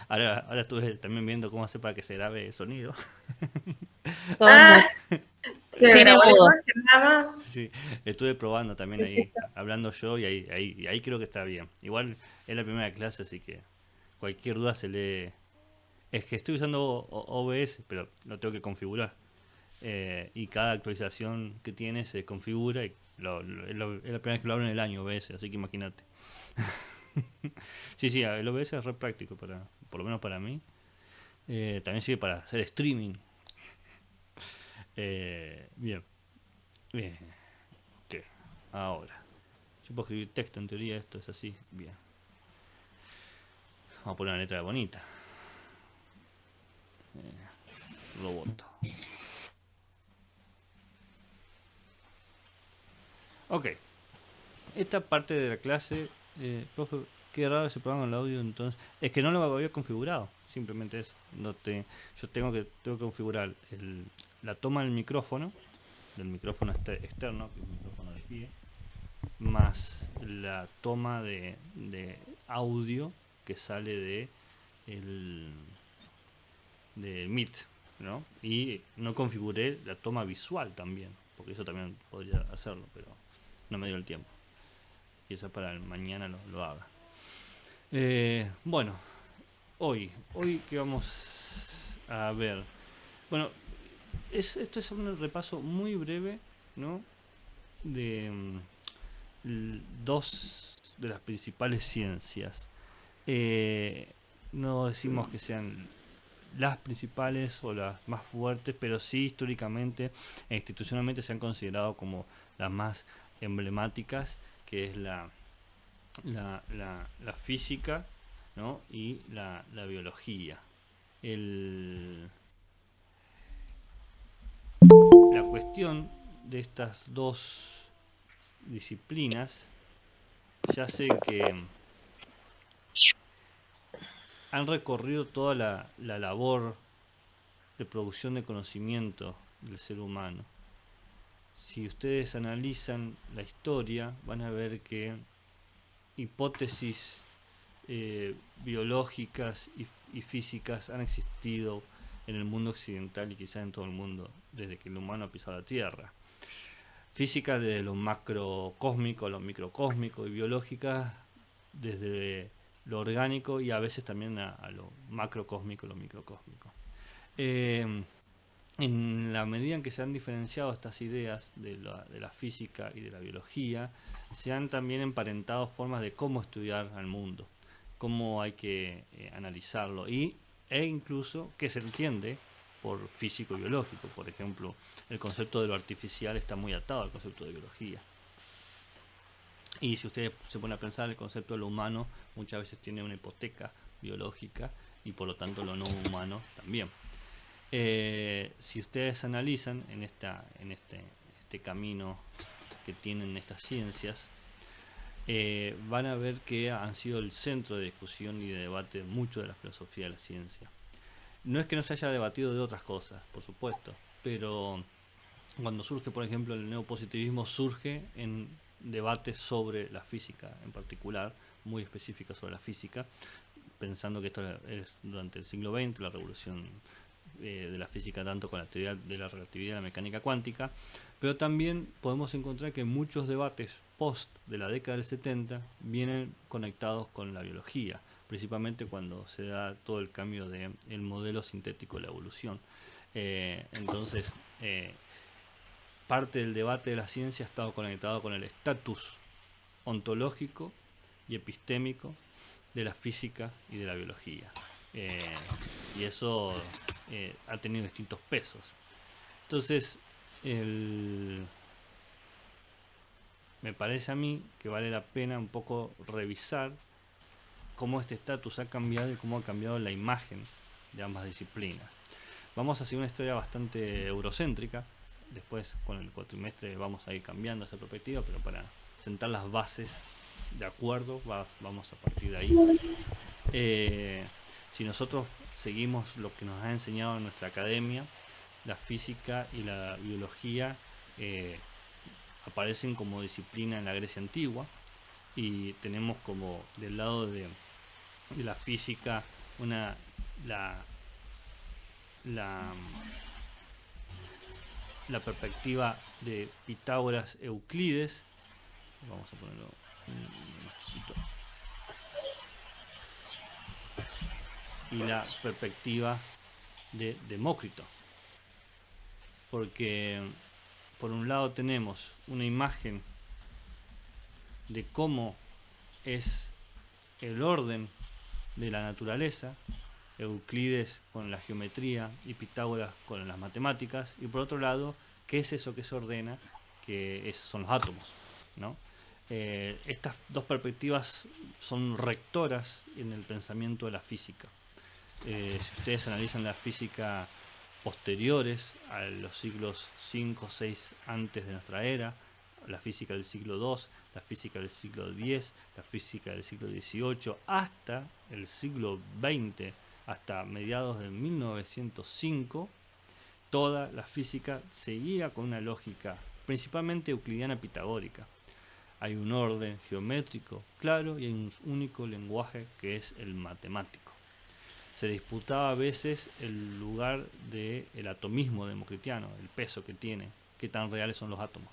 Ahora estuve también viendo cómo hacer para que se grabe el sonido. Todo en Ah, mute. se Tiene grabó la mudo. imagen nada más. Sí, estuve probando también Qué ahí, chistoso. hablando yo y ahí creo que está bien. Igual es la primera clase, así que cualquier duda se lee. Es que estoy usando OBS, pero lo tengo que configurar. Y cada actualización que tiene se configura y es la primera vez que lo abro en el año OBS, así que imagínate. Sí, sí, el OBS es re práctico, por lo menos para mí. También sirve para hacer streaming. Bien, bien. Ok, ahora. Yo puedo escribir texto, en teoría esto es así. Bien. Vamos a poner una letra bonita. Roboto. Ok. Esta parte de la clase, profe, qué raro ese programa en el audio, entonces. Es que no lo había configurado. Simplemente eso. Yo tengo que configurar la toma del micrófono externo, que es un micrófono de pie, más la toma de audio que sale el, de Meet, ¿no? Y no configuré la toma visual también, porque eso también podría hacerlo, pero no me dio el tiempo. Quizás para el mañana lo haga. Bueno, hoy que vamos a ver. Bueno, esto es un repaso muy breve, ¿no? De dos de las principales ciencias. Eh, no decimos que sean las principales o las más fuertes, pero sí históricamente e institucionalmente se han considerado como las más emblemáticas, que es la física, ¿no? Y la biología. El, la cuestión de estas dos disciplinas ya sé que han recorrido toda la labor de producción de conocimiento del ser humano. Si ustedes analizan la historia, van a ver que hipótesis biológicas y físicas han existido en el mundo occidental y quizás en todo el mundo desde que el humano ha pisado la Tierra. Física desde lo macrocósmico a lo microcósmico y biológica desde lo orgánico y a veces también a lo macrocósmico y lo microcósmico. Eh, en la medida en que se han diferenciado estas ideas de la física y de la biología, se han también emparentado formas de cómo estudiar al mundo, cómo hay que analizarlo e incluso qué se entiende por físico y biológico. Por ejemplo, el concepto de lo artificial está muy atado al concepto de biología. Y si ustedes se ponen a pensar, el concepto de lo humano muchas veces tiene una hipoteca biológica y por lo tanto lo no humano también. Si ustedes analizan este camino que tienen estas ciencias, van a ver que han sido el centro de discusión y de debate mucho de la filosofía de la ciencia. No es que no se haya debatido de otras cosas, por supuesto, pero cuando surge, por ejemplo, el neopositivismo, surge en debates sobre la física en particular, muy específicas sobre la física, pensando que esto es durante el siglo XX, la revolución de la física, tanto con la teoría de la relatividad y la mecánica cuántica, pero también podemos encontrar que muchos debates post de la década del 70 vienen conectados con la biología, principalmente cuando se da todo el cambio del modelo sintético de la evolución. Entonces, parte del debate de la ciencia ha estado conectado con el estatus ontológico y epistémico de la física y de la biología. Eh, y eso ha tenido distintos pesos. Entonces, el, me parece a mí que vale la pena un poco revisar cómo este estatus ha cambiado y cómo ha cambiado la imagen de ambas disciplinas. Vamos a hacer una historia bastante eurocéntrica. Después, con el cuatrimestre, vamos a ir cambiando esa perspectiva, pero para sentar las bases de acuerdo, vamos a partir de ahí. Eh, si nosotros seguimos lo que nos ha enseñado en nuestra academia, la física y la biología eh, aparecen como disciplina en la Grecia antigua y tenemos como del lado de la física una la, la, la perspectiva de Pitágoras Euclides. Vamos a ponerlo más chiquito. Y la perspectiva de Demócrito. Porque por un lado tenemos una imagen de cómo es el orden de la naturaleza, Euclides con la geometría y Pitágoras con las matemáticas, y por otro lado, ¿qué es eso que se ordena? Son los átomos, ¿no? Estas dos perspectivas son rectoras en el pensamiento de la física. Si ustedes analizan la física posteriores a los siglos 5 o 6 antes de nuestra era, la física del siglo II, la física del siglo X, la física del siglo XVIII, hasta el siglo XX, hasta mediados de 1905, toda la física seguía con una lógica principalmente euclidiana pitagórica. Hay un orden geométrico claro y hay un único lenguaje que es el matemático. Se disputaba a veces el lugar del atomismo democristiano, el peso que tiene, qué tan reales son los átomos,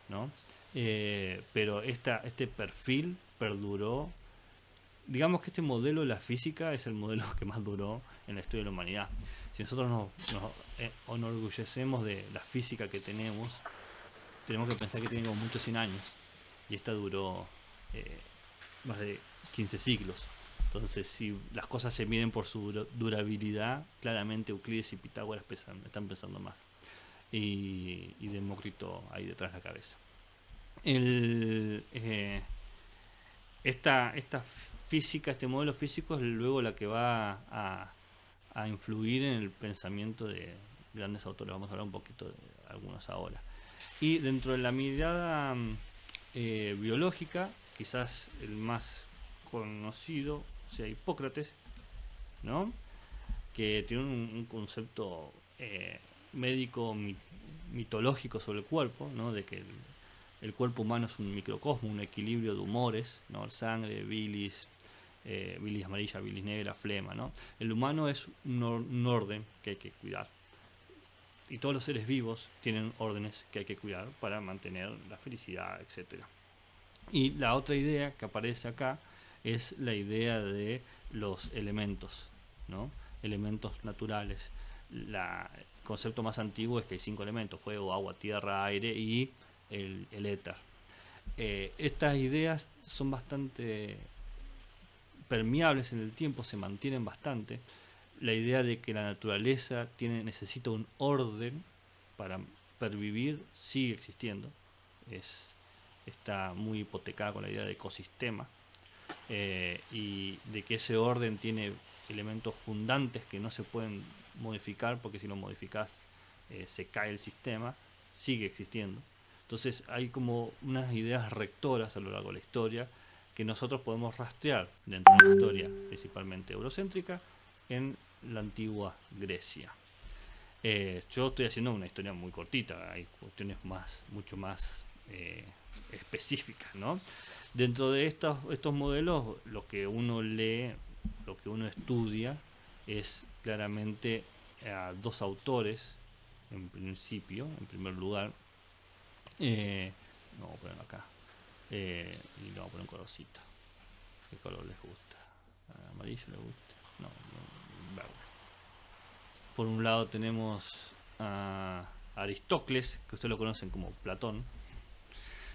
¿no? Pero este perfil perduró. Digamos que este modelo de la física es el modelo que más duró en la historia de la humanidad. Si nosotros nos enorgullecemos de la física que tenemos que pensar que tiene como muchos 100 años. Y esta duró más de 15 siglos. Entonces, si las cosas se miden por su durabilidad, claramente Euclides y Pitágoras están pensando más. Y Demócrito ahí detrás de la cabeza. Esta física, este modelo físico es luego la que va a influir en el pensamiento de grandes autores. Vamos a hablar un poquito de algunos ahora. Y dentro de la mirada biológica, quizás el más conocido sea Hipócrates, ¿no? Que tiene un concepto médico mitológico sobre el cuerpo, ¿no? De que el cuerpo humano es un microcosmo, un equilibrio de humores, ¿no? Sangre, bilis, bilis amarilla, bilis negra, flema, ¿no? El humano es un orden que hay que cuidar. Y todos los seres vivos tienen órdenes que hay que cuidar para mantener la felicidad, etc. Y la otra idea que aparece acá es la idea de los elementos, ¿no? Elementos naturales. El concepto más antiguo es que hay 5 elementos: fuego, agua, tierra, aire y el éter. Estas ideas son bastante permeables en el tiempo, se mantienen bastante. La idea de que la naturaleza necesita un orden para pervivir sigue existiendo. Está muy hipotecada con la idea de ecosistema, y de que ese orden tiene elementos fundantes que no se pueden modificar, porque si lo modificas se cae el sistema. Sigue existiendo. Entonces hay como unas ideas rectoras a lo largo de la historia que nosotros podemos rastrear dentro de la historia principalmente eurocéntrica en la antigua Grecia. Yo estoy haciendo una historia muy cortita, hay cuestiones mucho más específicas, ¿no? Dentro de estos modelos, lo que uno lee, lo que uno estudia, es claramente a dos autores, en principio, en primer lugar. Vamos a ponerlo acá, y lo vamos a poner en colorcito. ¿Qué color les gusta? ¿Amarillo les gusta? No, verde. Por un lado tenemos a Aristócles, que ustedes lo conocen como Platón,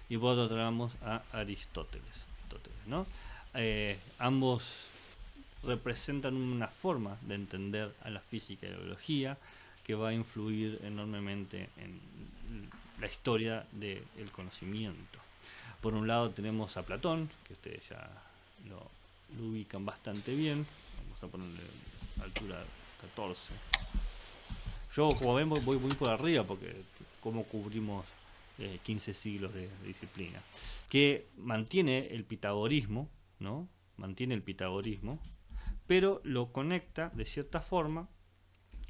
y por otro tenemos a Aristóteles, ¿no? Ambos representan una forma de entender a la física y la biología que va a influir enormemente en la historia del conocimiento. Por un lado tenemos a Platón, que ustedes ya lo ubican bastante bien. Vamos a ponerle altura 14. Yo, como ven, voy muy por arriba, porque como cubrimos 15 siglos de disciplina, que mantiene el pitagorismo, ¿no? Mantiene el pitagorismo, pero lo conecta de cierta forma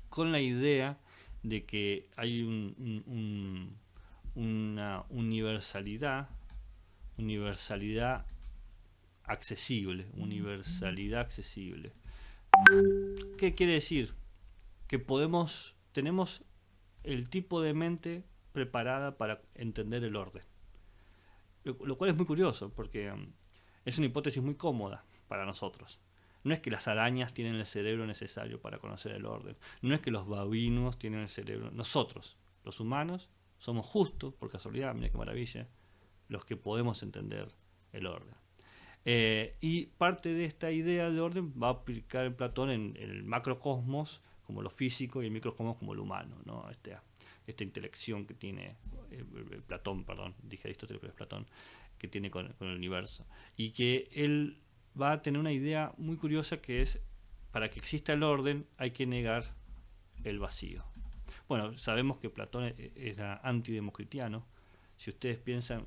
con la idea de que hay una universalidad accesible, ¿Qué quiere decir? Que tenemos el tipo de mente preparada para entender el orden. Lo cual es muy curioso, porque es una hipótesis muy cómoda para nosotros. No es que las arañas tienen el cerebro necesario para conocer el orden. No es que los babuinos tienen el cerebro. Nosotros, los humanos, somos justos, por casualidad, mira qué maravilla, los que podemos entender el orden. Y parte de esta idea de orden va a aplicar en Platón en el macrocosmos como lo físico y el microcosmos como lo humano, ¿no? Esta intelección que tiene Platón, perdón, dije Aristóteles, pero es Platón, que tiene con el universo. Y que él va a tener una idea muy curiosa que es, para que exista el orden hay que negar el vacío. Bueno, sabemos que Platón era antidemocritiano. Si ustedes piensan,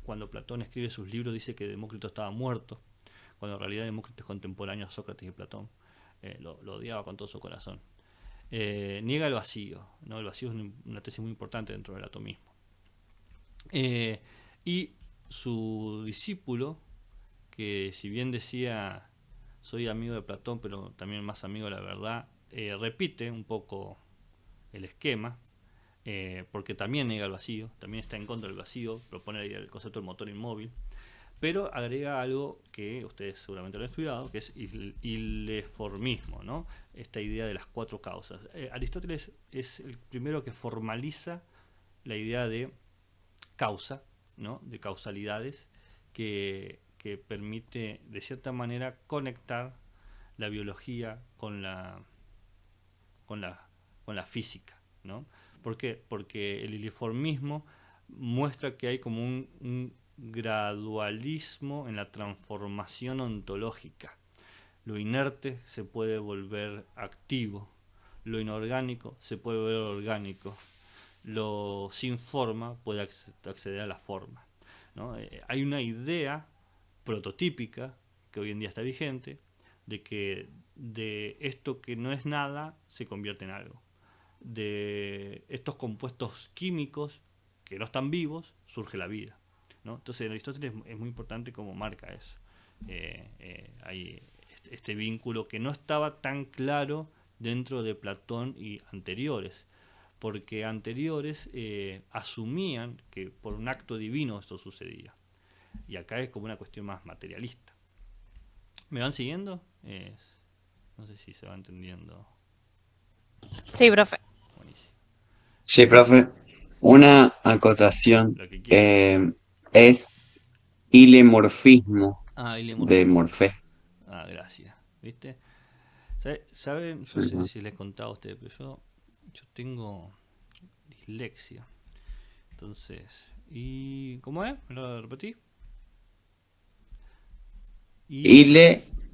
cuando Platón escribe sus libros dice que Demócrito estaba muerto, cuando en realidad Demócrito es contemporáneo a Sócrates y Platón. Lo odiaba con todo su corazón. Niega el vacío, ¿no? El vacío es una tesis muy importante dentro del atomismo. Y su discípulo, que si bien decía soy amigo de Platón, pero también más amigo de la verdad, repite un poco el esquema, porque también niega el vacío, también está en contra del vacío, propone el concepto del motor inmóvil, pero agrega algo que ustedes seguramente lo han estudiado, que es el ileformismo, ¿no? Esta idea de las cuatro causas. Aristóteles es el primero que formaliza la idea de causa, ¿no? De causalidades, que permite de cierta manera conectar la biología con la, con la física, ¿no? ¿Por qué? Porque el iliformismo muestra que hay como un gradualismo en la transformación ontológica. Lo inerte se puede volver activo, lo inorgánico se puede volver orgánico, lo sin forma puede acceder a la forma, ¿no? Hay una idea prototípica que hoy en día está vigente de que de esto que no es nada se convierte en algo. De estos compuestos químicos que no están vivos surge la vida, ¿no? Entonces Aristóteles es muy importante como marca eso. Hay este vínculo que no estaba tan claro dentro de Platón y anteriores, porque anteriores asumían que por un acto divino esto sucedía. Y acá es como una cuestión más materialista. ¿Me van siguiendo? No sé si se va entendiendo. Sí, profe. Buenísimo. Sí, profe, una acotación Lo que quiera. es ilemorfismo Ah, y de Morfeo. Morfeo. Ah, gracias. ¿Viste? ¿Saben? Yo sé Ajá. si les he contado a ustedes, pero yo tengo dislexia. Entonces, ¿y cómo es? ¿Me lo repetí?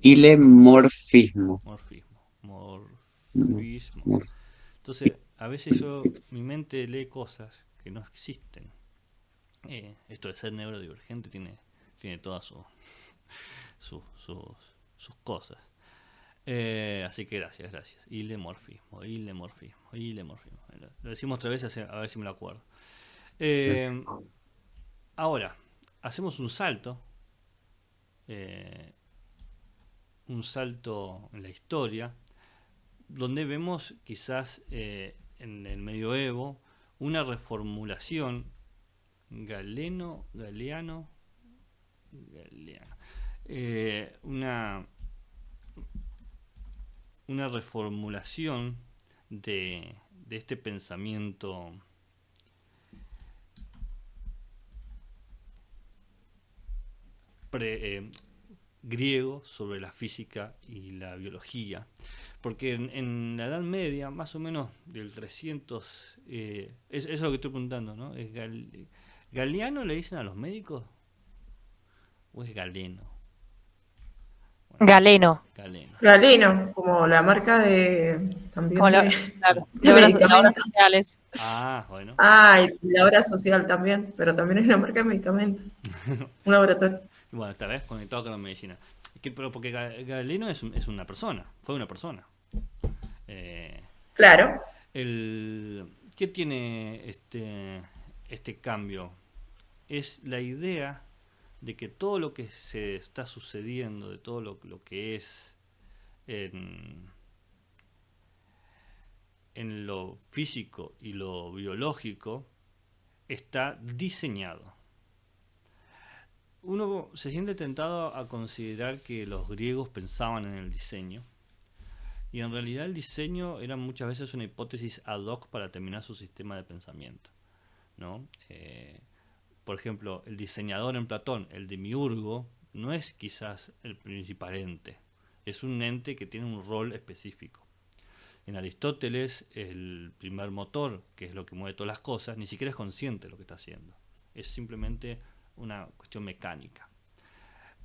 Ilemorfismo. Morfismo. No, Morfismo. morf- Entonces, a veces mi mente lee cosas que no existen. Esto de ser neurodivergente tiene todas sus cosas. Así que gracias. Ilemorfismo. Lo decimos otra vez a ver si me lo acuerdo. Eh, Ahora, hacemos eh, un salto en la historia, donde vemos quizás en el medioevo una reformulación galeano, una reformulación de este pensamiento griego sobre la física y la biología. Porque en la Edad Media, más o menos del 300, eso es lo que estoy preguntando, ¿no? ¿Galeano le dicen a los médicos? ¿O es galeno? Bueno, Galeno. galeno. Galeno, como la marca de Como también de, claro, de la obras medicamentos. sociales. Ah, bueno. Ah, y la obra social también, pero también es una marca de medicamentos. Un laboratorio. Bueno, esta vez conectado con la medicina. Pero porque Galeno es una persona, fue una persona. Eh, Claro. ¿Qué tiene este cambio? Es la idea de que todo lo que se está sucediendo, de todo lo que es en lo físico y lo biológico está diseñado. Uno se siente tentado a considerar que los griegos pensaban en el diseño, y en realidad el diseño era muchas veces una hipótesis ad hoc para terminar su sistema de pensamiento, ¿no? Por ejemplo, el diseñador en Platón, el demiurgo, no es quizás el principal ente, es un ente que tiene un rol específico. En Aristóteles, el primer motor, que es lo que mueve todas las cosas, ni siquiera es consciente de lo que está haciendo. Es simplemente una cuestión mecánica.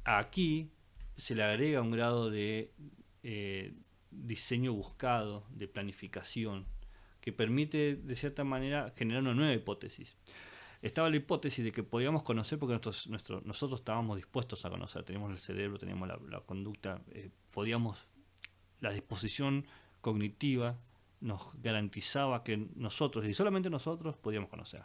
Aquí se le agrega un grado de diseño buscado, de planificación, que permite de cierta manera generar una nueva hipótesis. Estaba la hipótesis de que podíamos conocer porque nosotros estábamos dispuestos a conocer, teníamos el cerebro, teníamos la conducta, la disposición cognitiva nos garantizaba que nosotros, y solamente nosotros, podíamos conocer.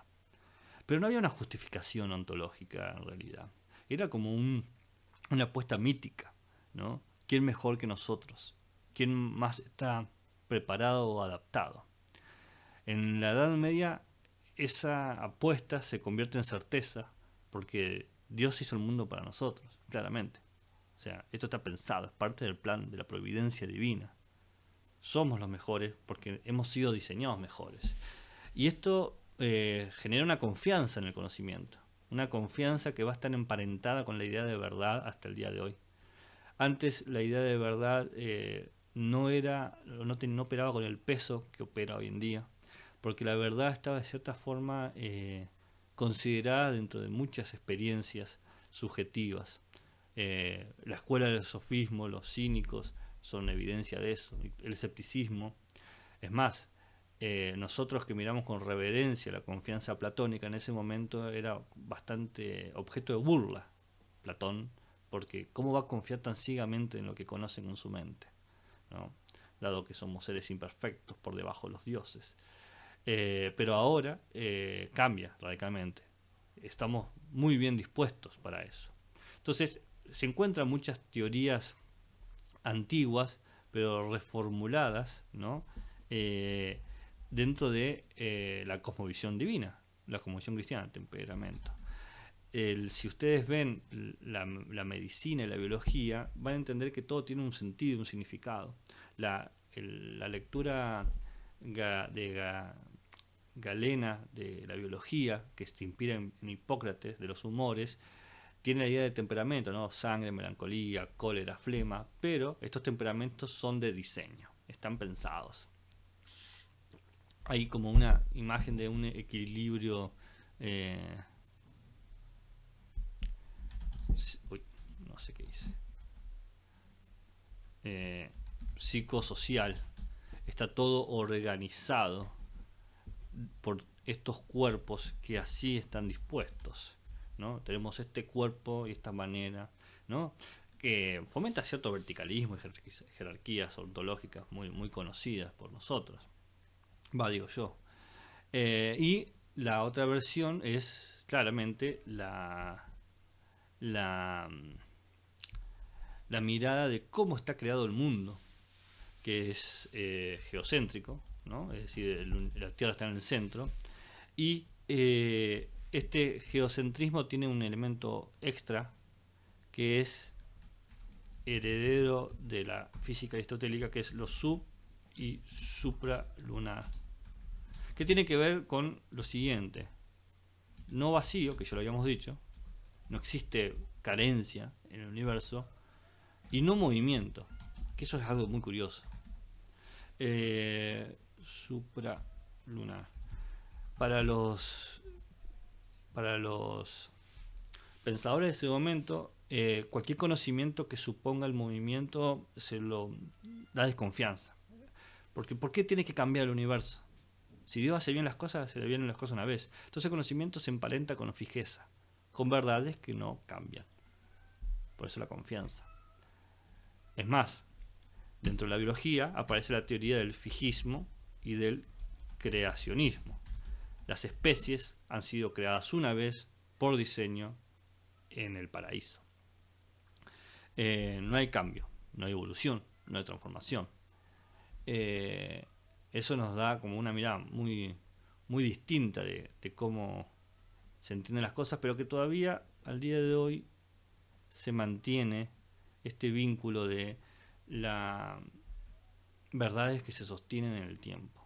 Pero no había una justificación ontológica en realidad. Era como una apuesta mítica, ¿no? ¿Quién mejor que nosotros? ¿Quién más está preparado o adaptado? En la Edad Media esa apuesta se convierte en certeza porque Dios hizo el mundo para nosotros, claramente. O sea, esto está pensado, es parte del plan de la providencia divina. Somos los mejores porque hemos sido diseñados mejores. Y esto genera una confianza en el conocimiento, una confianza que va a estar emparentada con la idea de verdad hasta el día de hoy. Antes la idea de verdad no operaba con el peso que opera hoy en día, porque la verdad estaba de cierta forma considerada dentro de muchas experiencias subjetivas. La escuela del sofismo, los cínicos son evidencia de eso, el escepticismo. Es más, nosotros que miramos con reverencia la confianza platónica en ese momento era bastante objeto de burla, Platón, porque ¿cómo va a confiar tan ciegamente en lo que conoce con su mente? ¿No? Dado que somos seres imperfectos por debajo de los dioses. Pero ahora cambia radicalmente. Estamos muy bien dispuestos para eso. Entonces, se encuentran muchas teorías antiguas, pero reformuladas, ¿no? Dentro de la cosmovisión divina, la cosmovisión cristiana, el temperamento. Si ustedes ven la medicina y la biología, van a entender que todo tiene un sentido, un significado. La lectura galena de la biología, que se inspira en Hipócrates, de los humores, tiene la idea de temperamento, ¿no? Sangre, melancolía, cólera, flema, pero estos temperamentos son de diseño, están pensados. Hay como una imagen de un equilibrio no sé qué dice, psicosocial. Está todo organizado por estos cuerpos que así están dispuestos, ¿no? Tenemos este cuerpo y esta manera, ¿no? Que fomenta cierto verticalismo y jerarquías ontológicas muy conocidas por nosotros. Digo yo. Y la otra versión es claramente la mirada de cómo está creado el mundo, que es geocéntrico, ¿no? Es decir, la Tierra está en el centro, y este geocentrismo tiene un elemento extra que es heredero de la física aristotélica, que es lo sub y supralunar, que tiene que ver con lo siguiente: no vacío, que ya lo habíamos dicho, no existe carencia en el universo, y no movimiento, que eso es algo muy curioso. Supralunar. Para los pensadores de ese momento, cualquier conocimiento que suponga el movimiento se lo da desconfianza. Porque ¿por qué tiene que cambiar el universo? Si Dios hace bien las cosas, se le vienen las cosas una vez. Entonces el conocimiento se emparenta con fijeza, con verdades que no cambian. Por eso la confianza. Es más, dentro de la biología aparece la teoría del fijismo y del creacionismo. Las especies han sido creadas una vez por diseño en el paraíso. No hay cambio, no hay evolución. no hay transformación. Eh, Eso nos da como una mirada muy, muy distinta de cómo se entienden las cosas, pero que todavía al día de hoy se mantiene este vínculo de las verdades que se sostienen en el tiempo.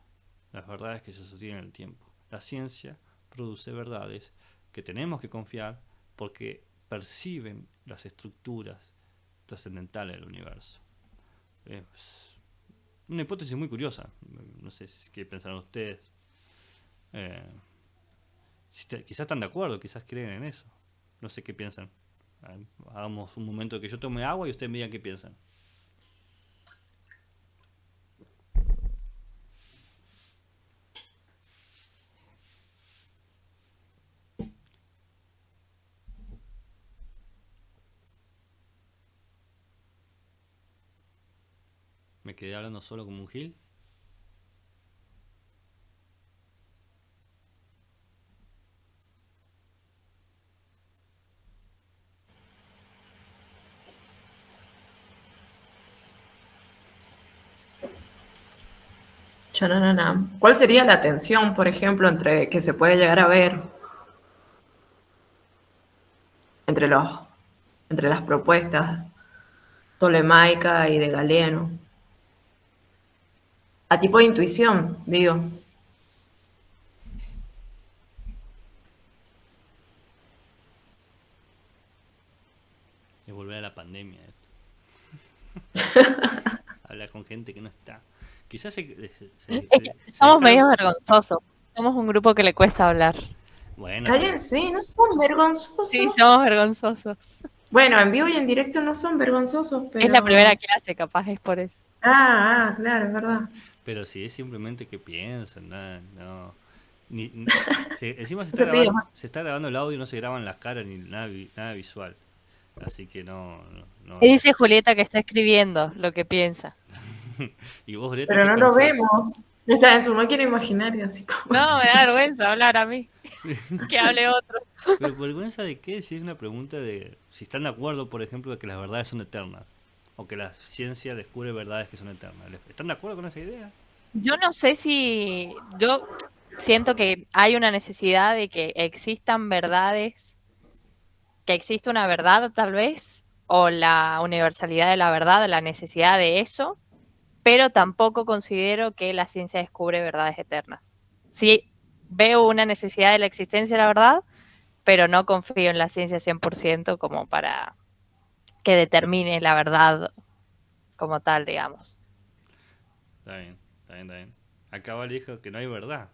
Las verdades que se sostienen en el tiempo. La ciencia produce verdades que tenemos que confiar porque perciben las estructuras trascendentales del universo. Es una hipótesis muy curiosa. No sé qué pensarán ustedes. Eh, Quizás están de acuerdo, quizás creen en eso. No sé qué piensan. Hagamos un momento que yo tome agua y ustedes me digan qué piensan. ¿Me quedé hablando solo como un gil? Chananana. ¿Cuál sería la tensión, por ejemplo, entre que se puede llegar a ver entre entre las propuestas tolemaica y de Galeno? A tipo de intuición, digo. Es volver a la pandemia esto. Hablar con gente que no está. Quizás Es que somos medio vergonzosos. Somos un grupo que le cuesta hablar. Bueno, pero Cállense, no son vergonzosos. Sí, somos vergonzosos. Bueno, en vivo y en directo no son vergonzosos, pero... Es la primera clase, capaz es por eso. Claro, es verdad. Pero si es simplemente que piensan, no. Encima No se pide más. se está grabando el audio y no se graban las caras ni nada, nada visual. Así que no. Y dice Julieta que está escribiendo lo que piensa. ¿Y vos, Greta, Pero qué no lo pensás? vemos. Está en su máquina imaginaria, así como... No, me da vergüenza hablar a mí. Que hable otro. Pero vergüenza de qué, si es una pregunta de si están de acuerdo, por ejemplo, de que las verdades son eternas. O que la ciencia descubre verdades que son eternas. ¿Están de acuerdo con esa idea? Yo no sé si... Yo siento que hay una necesidad de que existan verdades, que existe una verdad tal vez, o la universalidad de la verdad, la necesidad de eso, pero tampoco considero que la ciencia descubre verdades eternas. Sí, veo una necesidad de la existencia de la verdad, pero no confío en la ciencia 100% como para que determine la verdad como tal, digamos. Está bien, está bien. Acá le dijo que no hay verdad.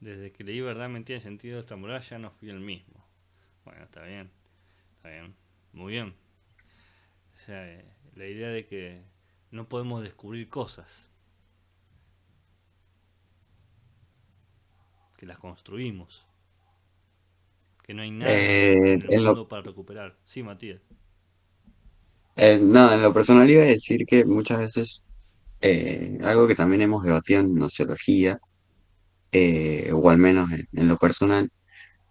Desde que leí verdad, mentira y sentido extramoral ya no fui el mismo. Bueno, está bien. Muy bien. O sea, la idea de que no podemos descubrir cosas. Que las construimos. Que no hay nada en el En lo, mundo para recuperar. Sí, Matías. no, en lo personal iba a decir que muchas veces algo que también hemos debatido en nociología, o al menos en lo personal,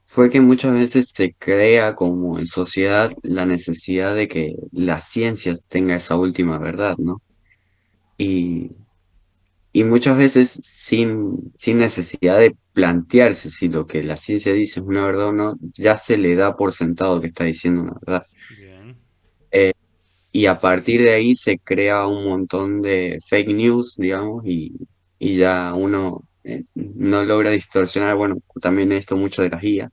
fue que muchas veces se crea como en sociedad la necesidad de que la ciencia tenga esa última verdad, ¿no? Y, y muchas veces sin necesidad de plantearse si lo que la ciencia dice es una verdad o no, ya se le da por sentado que está diciendo una verdad. Bien. Eh, y a partir de ahí se crea un montón de fake news, digamos, y ya uno no logra distorsionar, bueno, también esto mucho de las IA,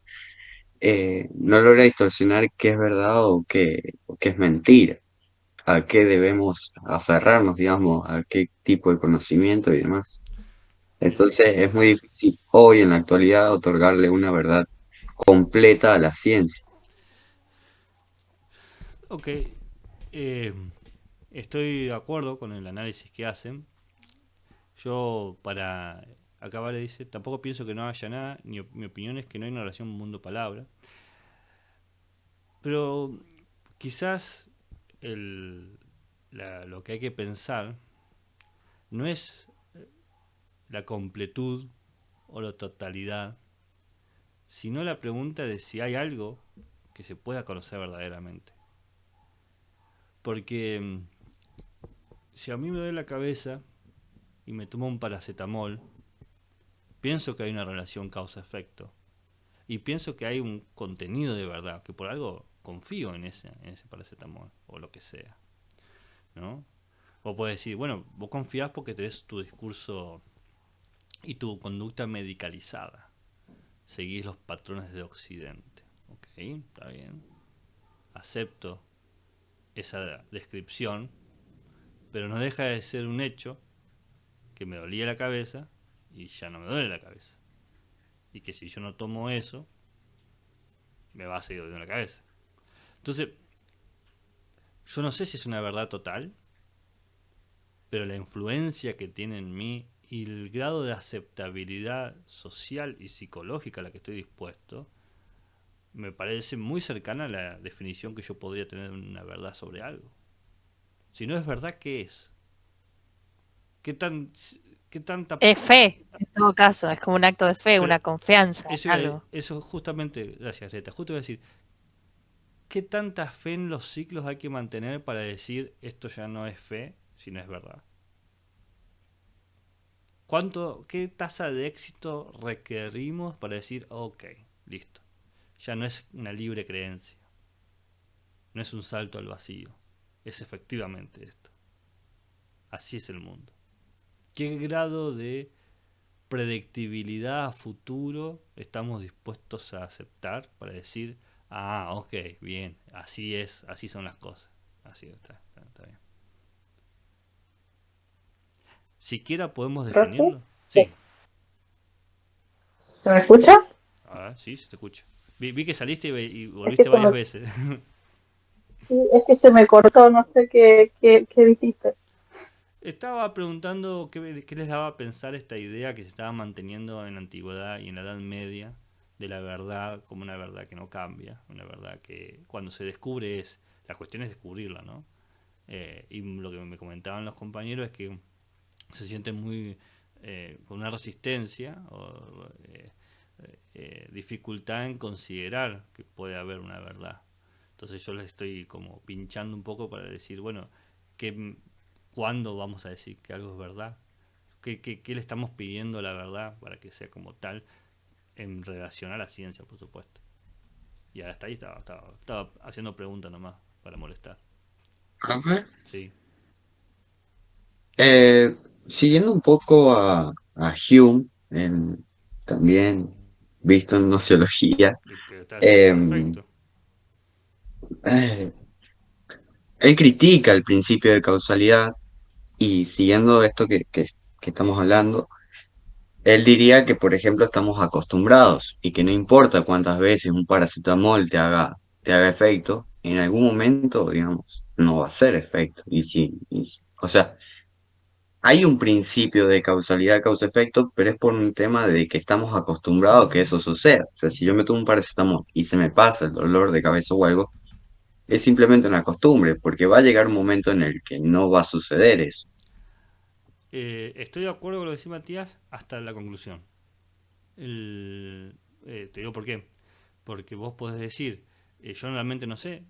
no logra distorsionar qué es verdad o qué es mentira, a qué debemos aferrarnos, digamos, a qué tipo de conocimiento y demás. Entonces es muy difícil hoy en la actualidad otorgarle una verdad completa a la ciencia. Ok. eh, Estoy de acuerdo con el análisis que hacen. Yo, para acabar, le dice, tampoco pienso que no haya nada, mi opinión es que no hay una relación mundo-palabra. Pero quizás lo que hay que pensar no es la completud o la totalidad, sino la pregunta de si hay algo que se pueda conocer verdaderamente. Porque si a mí me duele la cabeza y me tomo un paracetamol, pienso que hay una relación causa-efecto. Y pienso que hay un contenido de verdad, que por algo confío en ese paracetamol, o lo que sea, ¿no? O puedes decir, bueno, vos confías porque tenés tu discurso y tu conducta medicalizada. Seguís los patrones de Occidente. Ok, está bien. Acepto esa descripción, pero no deja de ser un hecho que me dolía la cabeza y ya no me duele la cabeza. Y que si yo no tomo eso, me va a seguir doliendo la cabeza. Entonces, yo no sé si es una verdad total, pero la influencia que tiene en mí y el grado de aceptabilidad social y psicológica a la que estoy dispuesto, me parece muy cercana a la definición que yo podría tener de una verdad sobre algo. Si no es verdad, ¿qué es? ¿Qué tanta... Es fe, en todo caso, es como un acto de fe, Pero una confianza eso, en algo. eso justamente, gracias Greta, justo iba a decir, ¿qué tanta fe en los ciclos hay que mantener para decir esto ya no es fe, sino es verdad? ¿Qué tasa de éxito requerimos para decir, ok, listo? Ya no es una libre creencia, no es un salto al vacío, es efectivamente esto. Así es el mundo. ¿Qué grado de predictibilidad a futuro estamos dispuestos a aceptar para decir, ah, ok, bien, así es, así son las cosas? Así está bien. ¿Siquiera podemos Profe, definirlo? Sí, ¿se me escucha? sí, se te escucha. Vi que saliste y Es que volviste varias veces. es que se me cortó, no sé qué dijiste. Estaba preguntando qué les daba a pensar esta idea que se estaba manteniendo en la antigüedad y en la Edad Media de la verdad como una verdad que no cambia, una verdad que cuando se descubre la cuestión es descubrirla, ¿no? Y lo que me comentaban los compañeros es que se sienten muy con una resistencia o dificultad en considerar que puede haber una verdad. Entonces yo les estoy como pinchando un poco para decir, bueno, ¿cuándo vamos a decir que algo es verdad? ¿Qué le estamos pidiendo a la verdad para que sea como tal en relación a la ciencia, por supuesto? Y hasta ahí estaba haciendo preguntas nomás para molestar. Profe, Sí. siguiendo un poco a Hume, también visto en nociología, Pero está eh, perfecto. eh, él critica el principio de causalidad y siguiendo esto que estamos hablando, él diría que, por ejemplo, estamos acostumbrados y que no importa cuántas veces un paracetamol te haga efecto, en algún momento, digamos, no va a hacer efecto. O sea, hay un principio de causalidad, causa-efecto, pero es por un tema de que estamos acostumbrados a que eso suceda. O sea, si yo me tomo un paracetamol y se me pasa el dolor de cabeza o algo, es simplemente una costumbre, porque va a llegar un momento en el que no va a suceder eso. Estoy de acuerdo con lo que dice Matías hasta la conclusión. Te digo por qué. Porque vos podés decir, yo realmente no sé,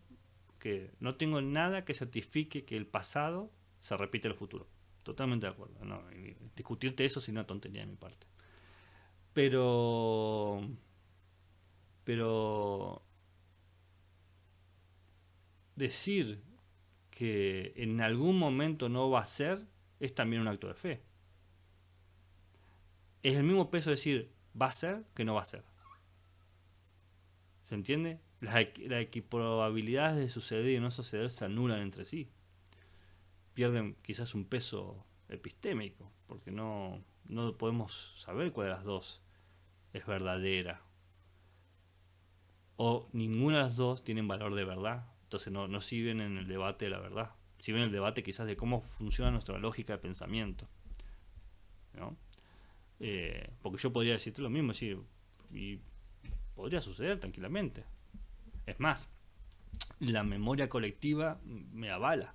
que no tengo nada que certifique que el pasado se repite en el futuro. Totalmente de acuerdo. No, discutirte eso sería una tontería de mi parte. Pero pero decir que en algún momento no va a ser es también un acto de fe. Es el mismo peso decir va a ser que no va a ser. ¿Se entiende? Las equiprobabilidades de suceder y no suceder se anulan entre sí. Pierden quizás un peso epistémico, porque no podemos saber cuál de las dos es verdadera. O ninguna de las dos tienen valor de verdad. Entonces no sirven en el debate de la verdad. Sirven en el debate quizás de cómo funciona nuestra lógica de pensamiento, ¿no? Porque yo podría decirte lo mismo, decir, y podría suceder tranquilamente. Es más, la memoria colectiva me avala.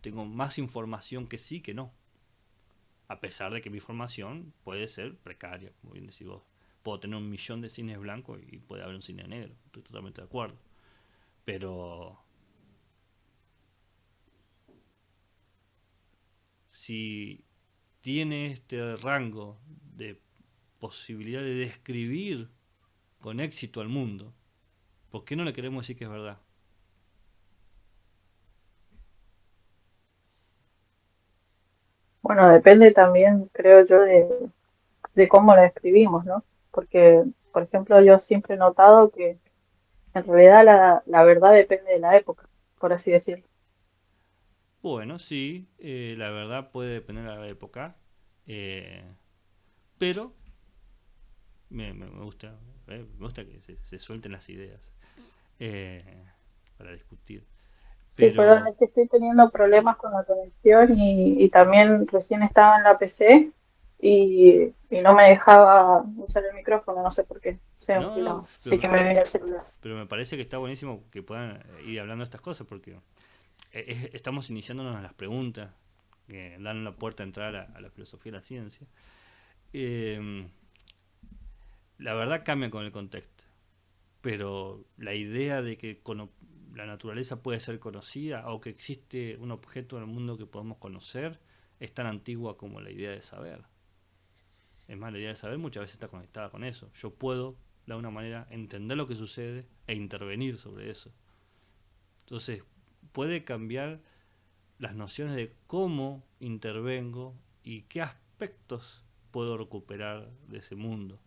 Tengo más información que sí que no. A pesar de que mi información puede ser precaria, como bien decís vos. Puedo tener 1.000.000 de cines blancos y puede haber un cine negro. Estoy totalmente de acuerdo. Pero si tiene este rango de posibilidad de describir con éxito al mundo, ¿por qué no le queremos decir que es verdad? Bueno, depende también, creo yo, de cómo la escribimos, ¿no? Porque, por ejemplo, yo siempre he notado que en realidad la verdad depende de la época, por así decirlo. Bueno, sí, la verdad puede depender de la época, eh, pero me gusta, me gusta que se suelten las ideas eh, para discutir. Sí, perdón, Pero es que estoy teniendo problemas con la conexión y también recién estaba en la PC y no me dejaba usar el micrófono, no sé por qué. Se me no, no, enfiló. Así que me viene el celular. pero me parece que está buenísimo que puedan ir hablando de estas cosas porque estamos iniciándonos a las preguntas que dan la puerta a entrar a la filosofía y la ciencia. Eh, la verdad cambia con el contexto, pero la idea de que la naturaleza puede ser conocida o que existe un objeto en el mundo que podemos conocer es tan antigua como la idea de saber. Es más, la idea de saber muchas veces está conectada con eso. Yo puedo, de alguna manera, entender lo que sucede e intervenir sobre eso. Entonces, puede cambiar las nociones de cómo intervengo y qué aspectos puedo recuperar de ese mundo.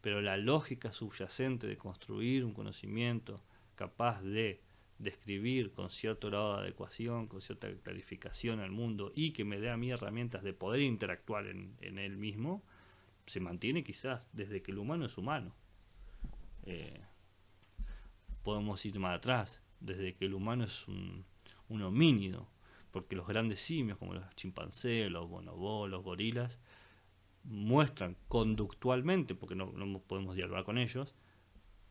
Pero la lógica subyacente de construir un conocimiento capaz de describir con cierto grado de adecuación, con cierta clarificación al mundo y que me dé a mí herramientas de poder interactuar en él mismo, se mantiene quizás desde que el humano es humano. Eh, Podemos ir más atrás, desde que el humano es un homínido, porque los grandes simios como los chimpancés, los bonobos, los gorilas, muestran conductualmente, porque no podemos dialogar con ellos,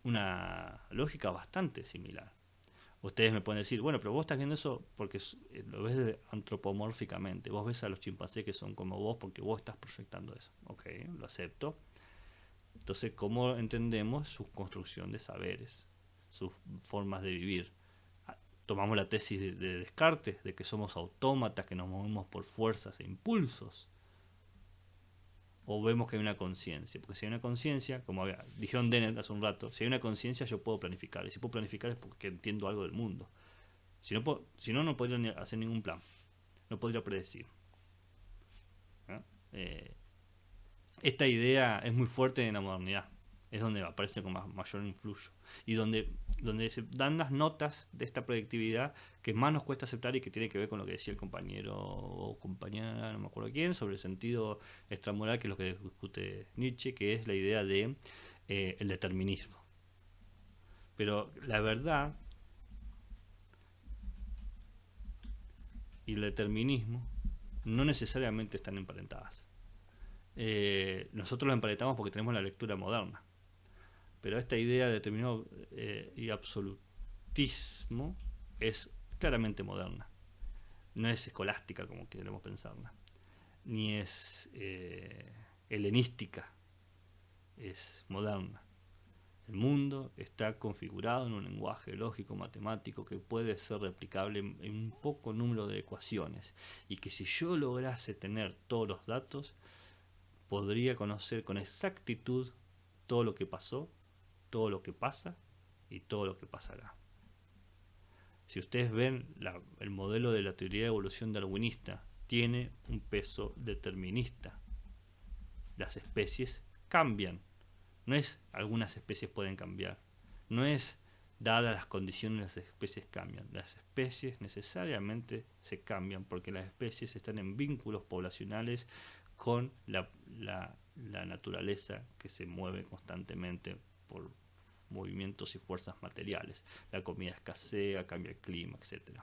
una lógica bastante similar. Ustedes me pueden decir, bueno, pero vos estás viendo eso porque lo ves antropomórficamente. Vos ves a los chimpancés que son como vos porque vos estás proyectando eso. Ok, lo acepto. Entonces, ¿cómo entendemos su construcción de saberes, sus formas de vivir? Tomamos la tesis de Descartes, de que somos autómatas, que nos movemos por fuerzas e impulsos. O vemos que hay una conciencia. Porque si hay una conciencia, como dijeron Dennett hace un rato, si hay una conciencia yo puedo planificar. Y si puedo planificar es porque entiendo algo del mundo. Si no, no podría hacer ningún plan. No podría predecir. ¿No? Esta idea es muy fuerte en la modernidad. Es donde aparece con mayor influjo. Y donde se dan las notas de esta predictividad que más nos cuesta aceptar y que tiene que ver con lo que decía el compañero o compañera, no me acuerdo quién, sobre el sentido extramoral, que es lo que discute Nietzsche, que es la idea de el determinismo. Pero la verdad y el determinismo no necesariamente están emparentadas. Nosotros lo emparentamos porque tenemos la lectura moderna. Pero esta idea de determinismo y absolutismo es claramente moderna. No es escolástica como queremos pensarla. Ni es helenística. Es moderna. El mundo está configurado en un lenguaje lógico matemático que puede ser replicable en un poco número de ecuaciones. Y que si yo lograse tener todos los datos, podría conocer con exactitud todo lo que pasó, todo lo que pasa y todo lo que pasará. Si ustedes ven el modelo de la teoría de evolución darwinista, tiene un peso determinista. Las especies cambian. No es algunas especies pueden cambiar. No es dadas las condiciones las especies cambian. Las especies necesariamente se cambian porque las especies están en vínculos poblacionales con la naturaleza que se mueve constantemente por movimientos y fuerzas materiales. La comida escasea, cambia el clima, etc.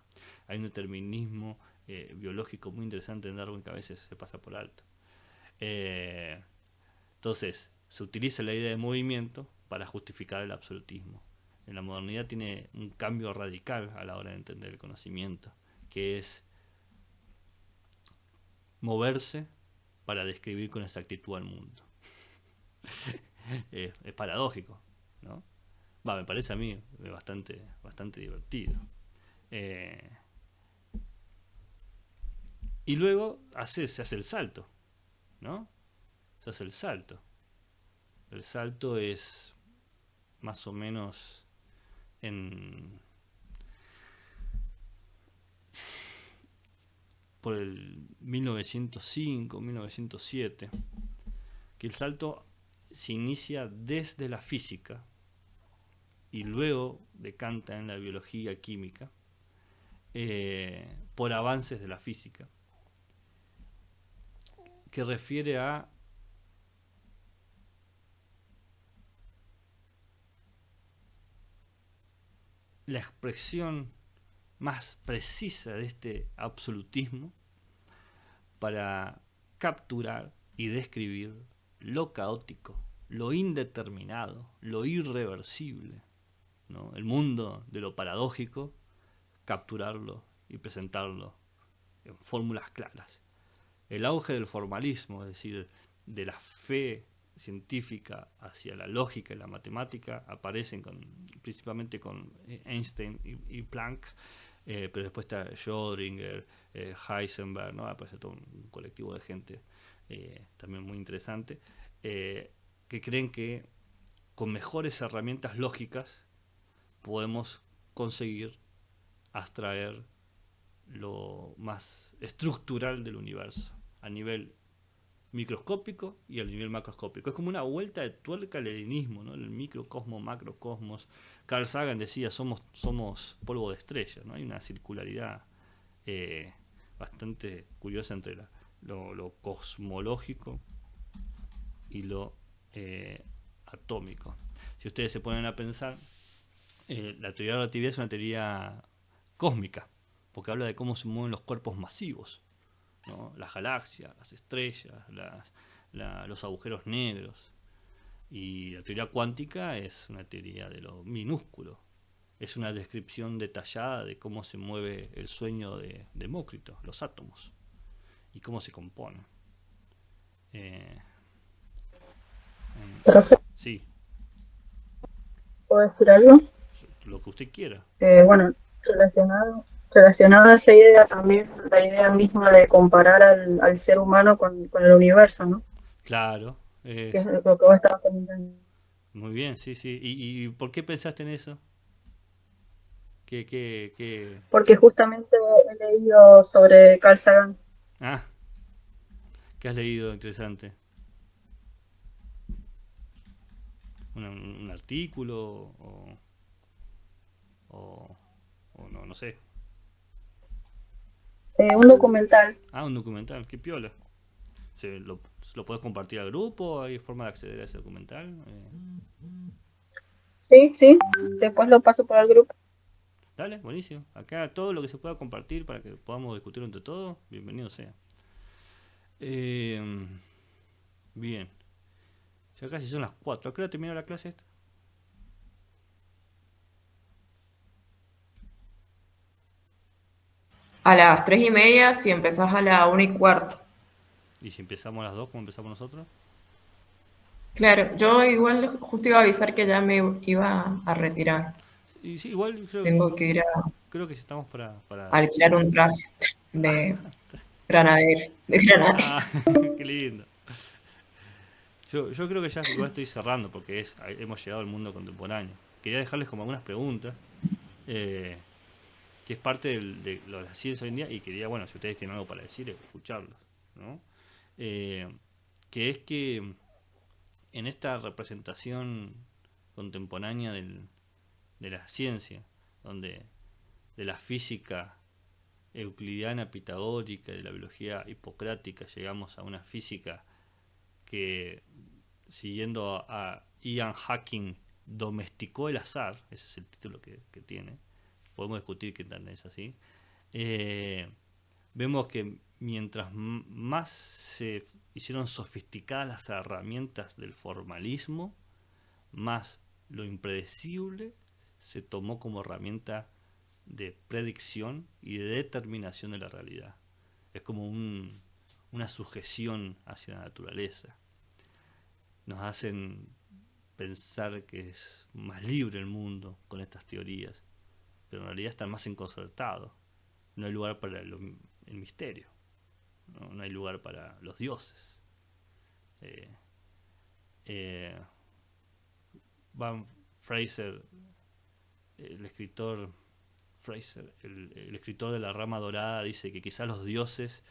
Hay un determinismo biológico muy interesante en Darwin que a veces se pasa por alto. Entonces, se utiliza la idea de movimiento para justificar el absolutismo. En la modernidad tiene un cambio radical a la hora de entender el conocimiento, que es moverse para describir con exactitud al mundo. Es paradójico, ¿no? Me parece a mí bastante divertido. Y luego se hace el salto, ¿no? Se hace el salto. El salto es más o menos por el 1905, 1907, que el salto se inicia desde la física y luego decanta en la biología química, por avances de la física, que refiere a la expresión más precisa de este absolutismo para capturar y describir lo caótico, lo indeterminado, lo irreversible, ¿no? El mundo de lo paradójico, capturarlo y presentarlo en fórmulas claras. El auge del formalismo, es decir, de la fe científica hacia la lógica y la matemática, aparecen principalmente con Einstein y Planck, pero después está Schrödinger, Heisenberg, ¿no? Aparece todo un colectivo de gente también muy interesante, que creen que con mejores herramientas lógicas podemos conseguir abstraer lo más estructural del universo a nivel microscópico y al nivel macroscópico. Es como una vuelta de tuerca al helenismo, ¿no? El microcosmos, macrocosmos. Carl Sagan decía, somos polvo de estrellas, ¿no? Hay una circularidad bastante curiosa entre lo cosmológico y lo atómico. Si ustedes se ponen a pensar, la teoría de la relatividad es una teoría cósmica, porque habla de cómo se mueven los cuerpos masivos, ¿no? Las galaxias, las estrellas, los agujeros negros. Y la teoría cuántica es una teoría de lo minúsculo. Es una descripción detallada de cómo se mueve el sueño de Demócrito, los átomos, y cómo se componen. Sí, ¿Puedo decir algo? lo que usted quiera. Bueno, relacionado a esa idea también, la idea misma de comparar al ser humano con el universo, ¿no? Claro, Que es lo que vos estabas comentando. muy bien, sí, sí. ¿Y por qué pensaste en eso? ¿Qué? Porque justamente he leído sobre Carl Sagan. Ah, ¿qué has leído interesante? ¿Un artículo o no sé? Un documental. Ah, un documental, qué piola. ¿Lo puedes compartir al grupo? ¿Hay forma de acceder a ese documental? Sí, después lo paso por el grupo. Dale, buenísimo. Acá todo lo que se pueda compartir para que podamos discutir entre todos, bienvenido sea. Bien. Ya casi son las 4. ¿A qué hora termina la clase esta? A las 3:30, si empezás a la 1:15. ¿Y si empezamos a las 2 como empezamos nosotros? Claro, yo igual justo iba a avisar que ya me iba a retirar. Y sí, igual Tengo que ir a creo que estamos para... alquilar un traje de granadero. Ah, qué lindo. Yo creo que ya igual estoy cerrando porque hemos llegado al mundo contemporáneo. Quería dejarles como algunas preguntas, que es parte de la ciencia hoy en día, y quería, bueno, si ustedes tienen algo para decir, escucharlos, ¿no? Que es que en esta representación contemporánea de la ciencia, donde de la física euclidiana pitagórica y de la biología hipocrática llegamos a una física que, siguiendo a Ian Hacking, domesticó el azar. Ese es el título que tiene. Podemos discutir qué tan es así. Vemos que mientras más se hicieron sofisticadas las herramientas del formalismo, más lo impredecible se tomó como herramienta de predicción y de determinación de la realidad. Es como una sujeción hacia la naturaleza. Nos hacen pensar que es más libre el mundo con estas teorías, pero en realidad están más enconcertados. No hay lugar para el misterio. No hay lugar para los dioses. Eh, Van Fraser, el escritor Fraser, el escritor de La Rama Dorada, dice que quizás los dioses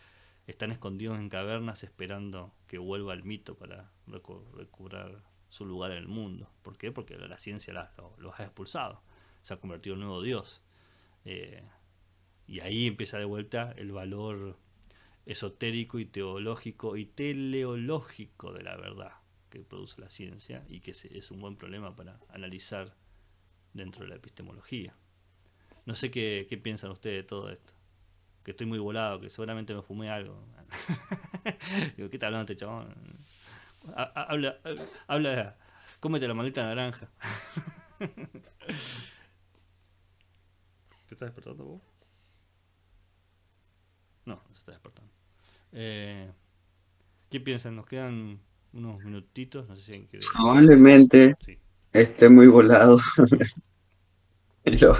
están escondidos en cavernas esperando que vuelva el mito para recobrar su lugar en el mundo. ¿Por qué? Porque la ciencia los ha expulsado, se ha convertido en un nuevo dios. Y ahí empieza de vuelta el valor esotérico y teológico y teleológico de la verdad que produce la ciencia, y que es un buen problema para analizar dentro de la epistemología. No sé qué piensan ustedes de todo esto. Que estoy muy volado, que seguramente me fumé algo. Digo, ¿qué está hablando este chabón? Habla, cómete la maldita naranja. ¿Te estás despertando vos? No se está despertando. ¿Qué piensan? Nos quedan unos minutitos, no sé si alguien quiere... Probablemente Sí. esté muy volado, pero,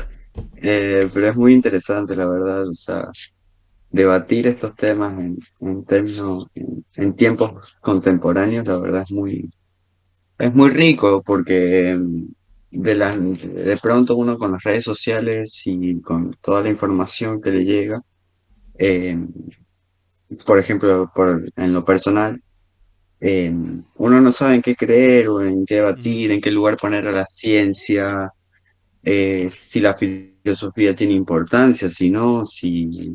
pero es muy interesante, la verdad. O sea, debatir estos temas en términos, en tiempos contemporáneos, la verdad es muy rico porque de pronto uno con las redes sociales y con toda la información que le llega, eh, por ejemplo, en lo personal, uno no sabe en qué creer o en qué debatir, en qué lugar poner a la ciencia, si la filosofía tiene importancia, si no, si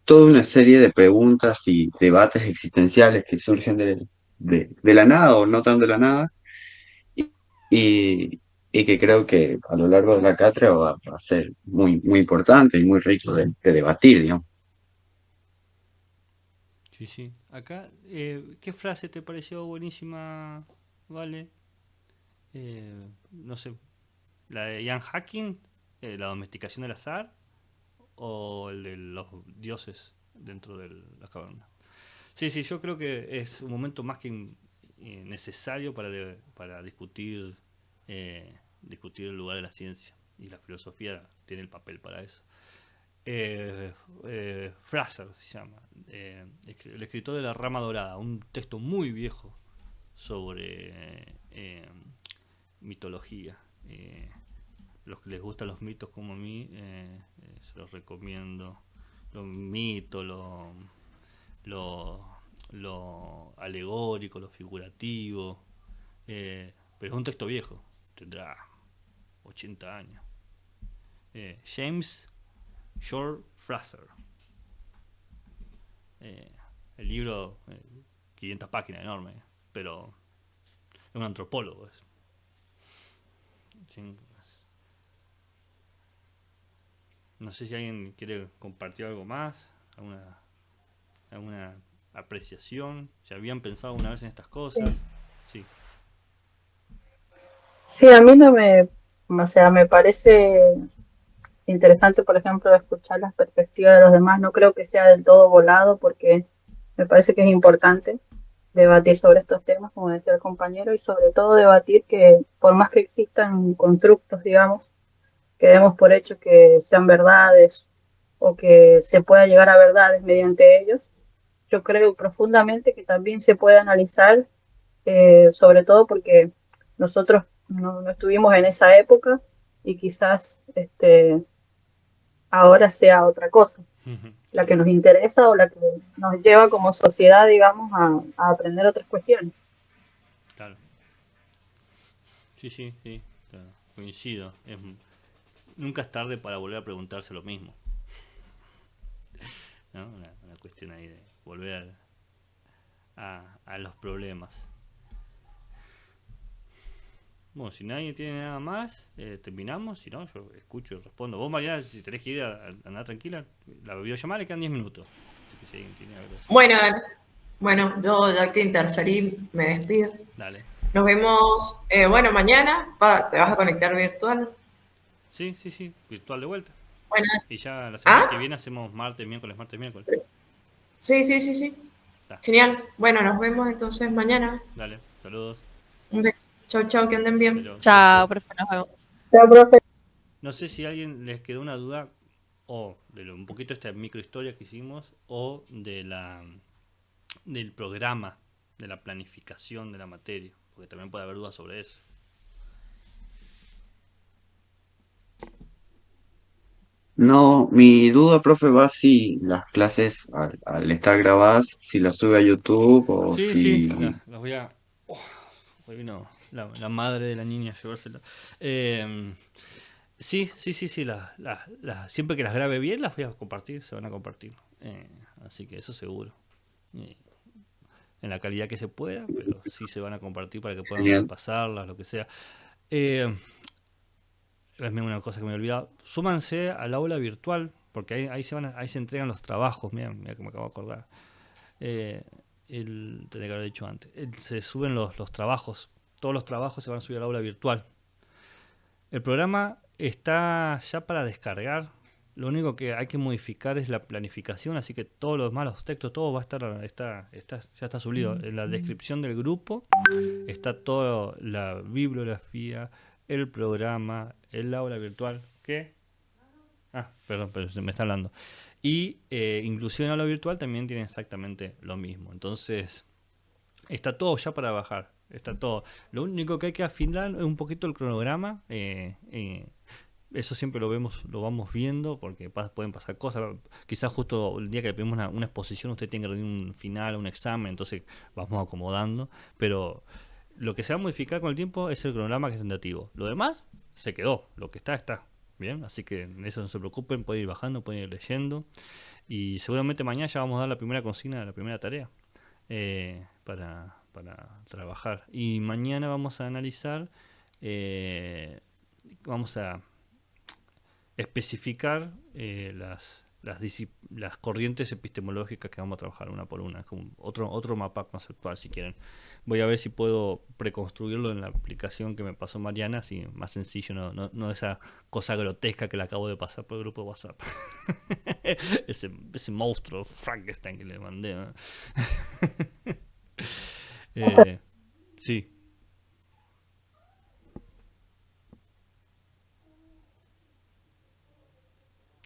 toda una serie de preguntas y debates existenciales que surgen de la nada o no tan de la nada, y, y que creo que a lo largo de la cátedra va a ser muy importante y muy rico de debatir, digamos. Sí, sí. Acá, ¿qué frase te pareció buenísima, Vale? No sé, la de Ian Hacking, la domesticación del azar, o el de los dioses dentro de la caverna. Sí, sí, yo creo que es un momento más que necesario para discutir el lugar de la ciencia, y la filosofía tiene el papel para eso. Fraser se llama, el escritor de La Rama Dorada, un texto muy viejo sobre mitología. Los que les gustan los mitos como a mí, se los recomiendo. Los mitos, lo alegórico, lo figurativo. Pero es un texto viejo, tendrá 80 años. James Shore Fraser. El libro, 500 páginas, enorme, pero es un antropólogo. No sé si alguien quiere compartir algo más, alguna apreciación, si habían pensado alguna vez en estas cosas. Sí. Sí, a mí o sea, me parece interesante, por ejemplo, escuchar las perspectivas de los demás. No creo que sea del todo volado, porque me parece que es importante debatir sobre estos temas, como decía el compañero, y sobre todo debatir que por más que existan constructos, digamos, que demos por hecho que sean verdades o que se pueda llegar a verdades mediante ellos, yo creo profundamente que también se puede analizar, sobre todo porque nosotros no estuvimos en esa época, y quizás ahora sea otra cosa la que nos interesa o la que nos lleva como sociedad, digamos, a aprender otras cuestiones. Claro. Sí, claro, coincido. Nunca es tarde para volver a preguntarse lo mismo, ¿no? Una cuestión ahí de volver a los problemas. Bueno, si nadie tiene nada más, terminamos. Si no, yo escucho y respondo. Vos, Mariana, si tenés que ir a andar tranquila, la videollamada le quedan 10 minutos. Así que si alguien tiene algo. Bueno, yo ya que interferí, me despido. Dale. Nos vemos, mañana. ¿Te vas a conectar virtual? Sí, virtual de vuelta. Bueno. Y ya la semana que viene hacemos martes, miércoles. Sí. Da. Genial. Bueno, nos vemos entonces mañana. Dale, saludos. Un beso. Chau, que anden bien. Chao, profe, nos vemos. Chao, profe. No sé si a alguien les quedó una duda o un poquito esta microhistoria que hicimos, o del programa, de la planificación de la materia, porque también puede haber dudas sobre eso. No, mi duda, profe, va si las clases al estar grabadas, si las sube a YouTube o Sí, sí, si... las voy a... Oh, hoy vino la madre de la niña a llevársela. Sí, siempre que las grabe bien las voy a compartir, se van a compartir. Así que eso seguro. Eh, en la calidad que se pueda, pero sí se van a compartir para que puedan Genial. repasarlas, lo que sea. Eh, es una cosa que me he olvidado. Súmanse al aula virtual, porque ahí se entregan los trabajos. Mira que me acabo de acordar. Tenía que haber dicho antes. Se suben los trabajos. Todos los trabajos se van a subir al aula virtual. El programa está ya para descargar. Lo único que hay que modificar es la planificación, así que todos los demás, los textos, todo va a estar, ya está subido. En la descripción del grupo está toda la bibliografía, el programa, el aula virtual. ¿Qué? Ah, perdón, pero se me está hablando. Y inclusive en aula virtual también tiene exactamente lo mismo. Entonces, está todo ya para bajar. Está todo. Lo único que hay que afinar es un poquito el cronograma. Eso siempre lo vamos viendo porque pueden pasar cosas. Quizás justo el día que le pedimos una exposición usted tiene que rendir un final, un examen, entonces vamos acomodando. Pero lo que se va a modificar con el tiempo es el cronograma, que es tentativo. Lo demás se quedó. Lo que está. Bien, así que en eso no se preocupen, pueden ir bajando, pueden ir leyendo. Y seguramente mañana ya vamos a dar la primera consigna, la primera tarea para trabajar. Y mañana vamos a analizar, vamos a especificar las corrientes epistemológicas que vamos a trabajar una por una, como otro mapa conceptual si quieren. Voy a ver si puedo preconstruirlo en la aplicación que me pasó Mariana, así más sencillo, no esa cosa grotesca que le acabo de pasar por el grupo de WhatsApp. ese monstruo Frankenstein que le mandé, ¿no? Sí.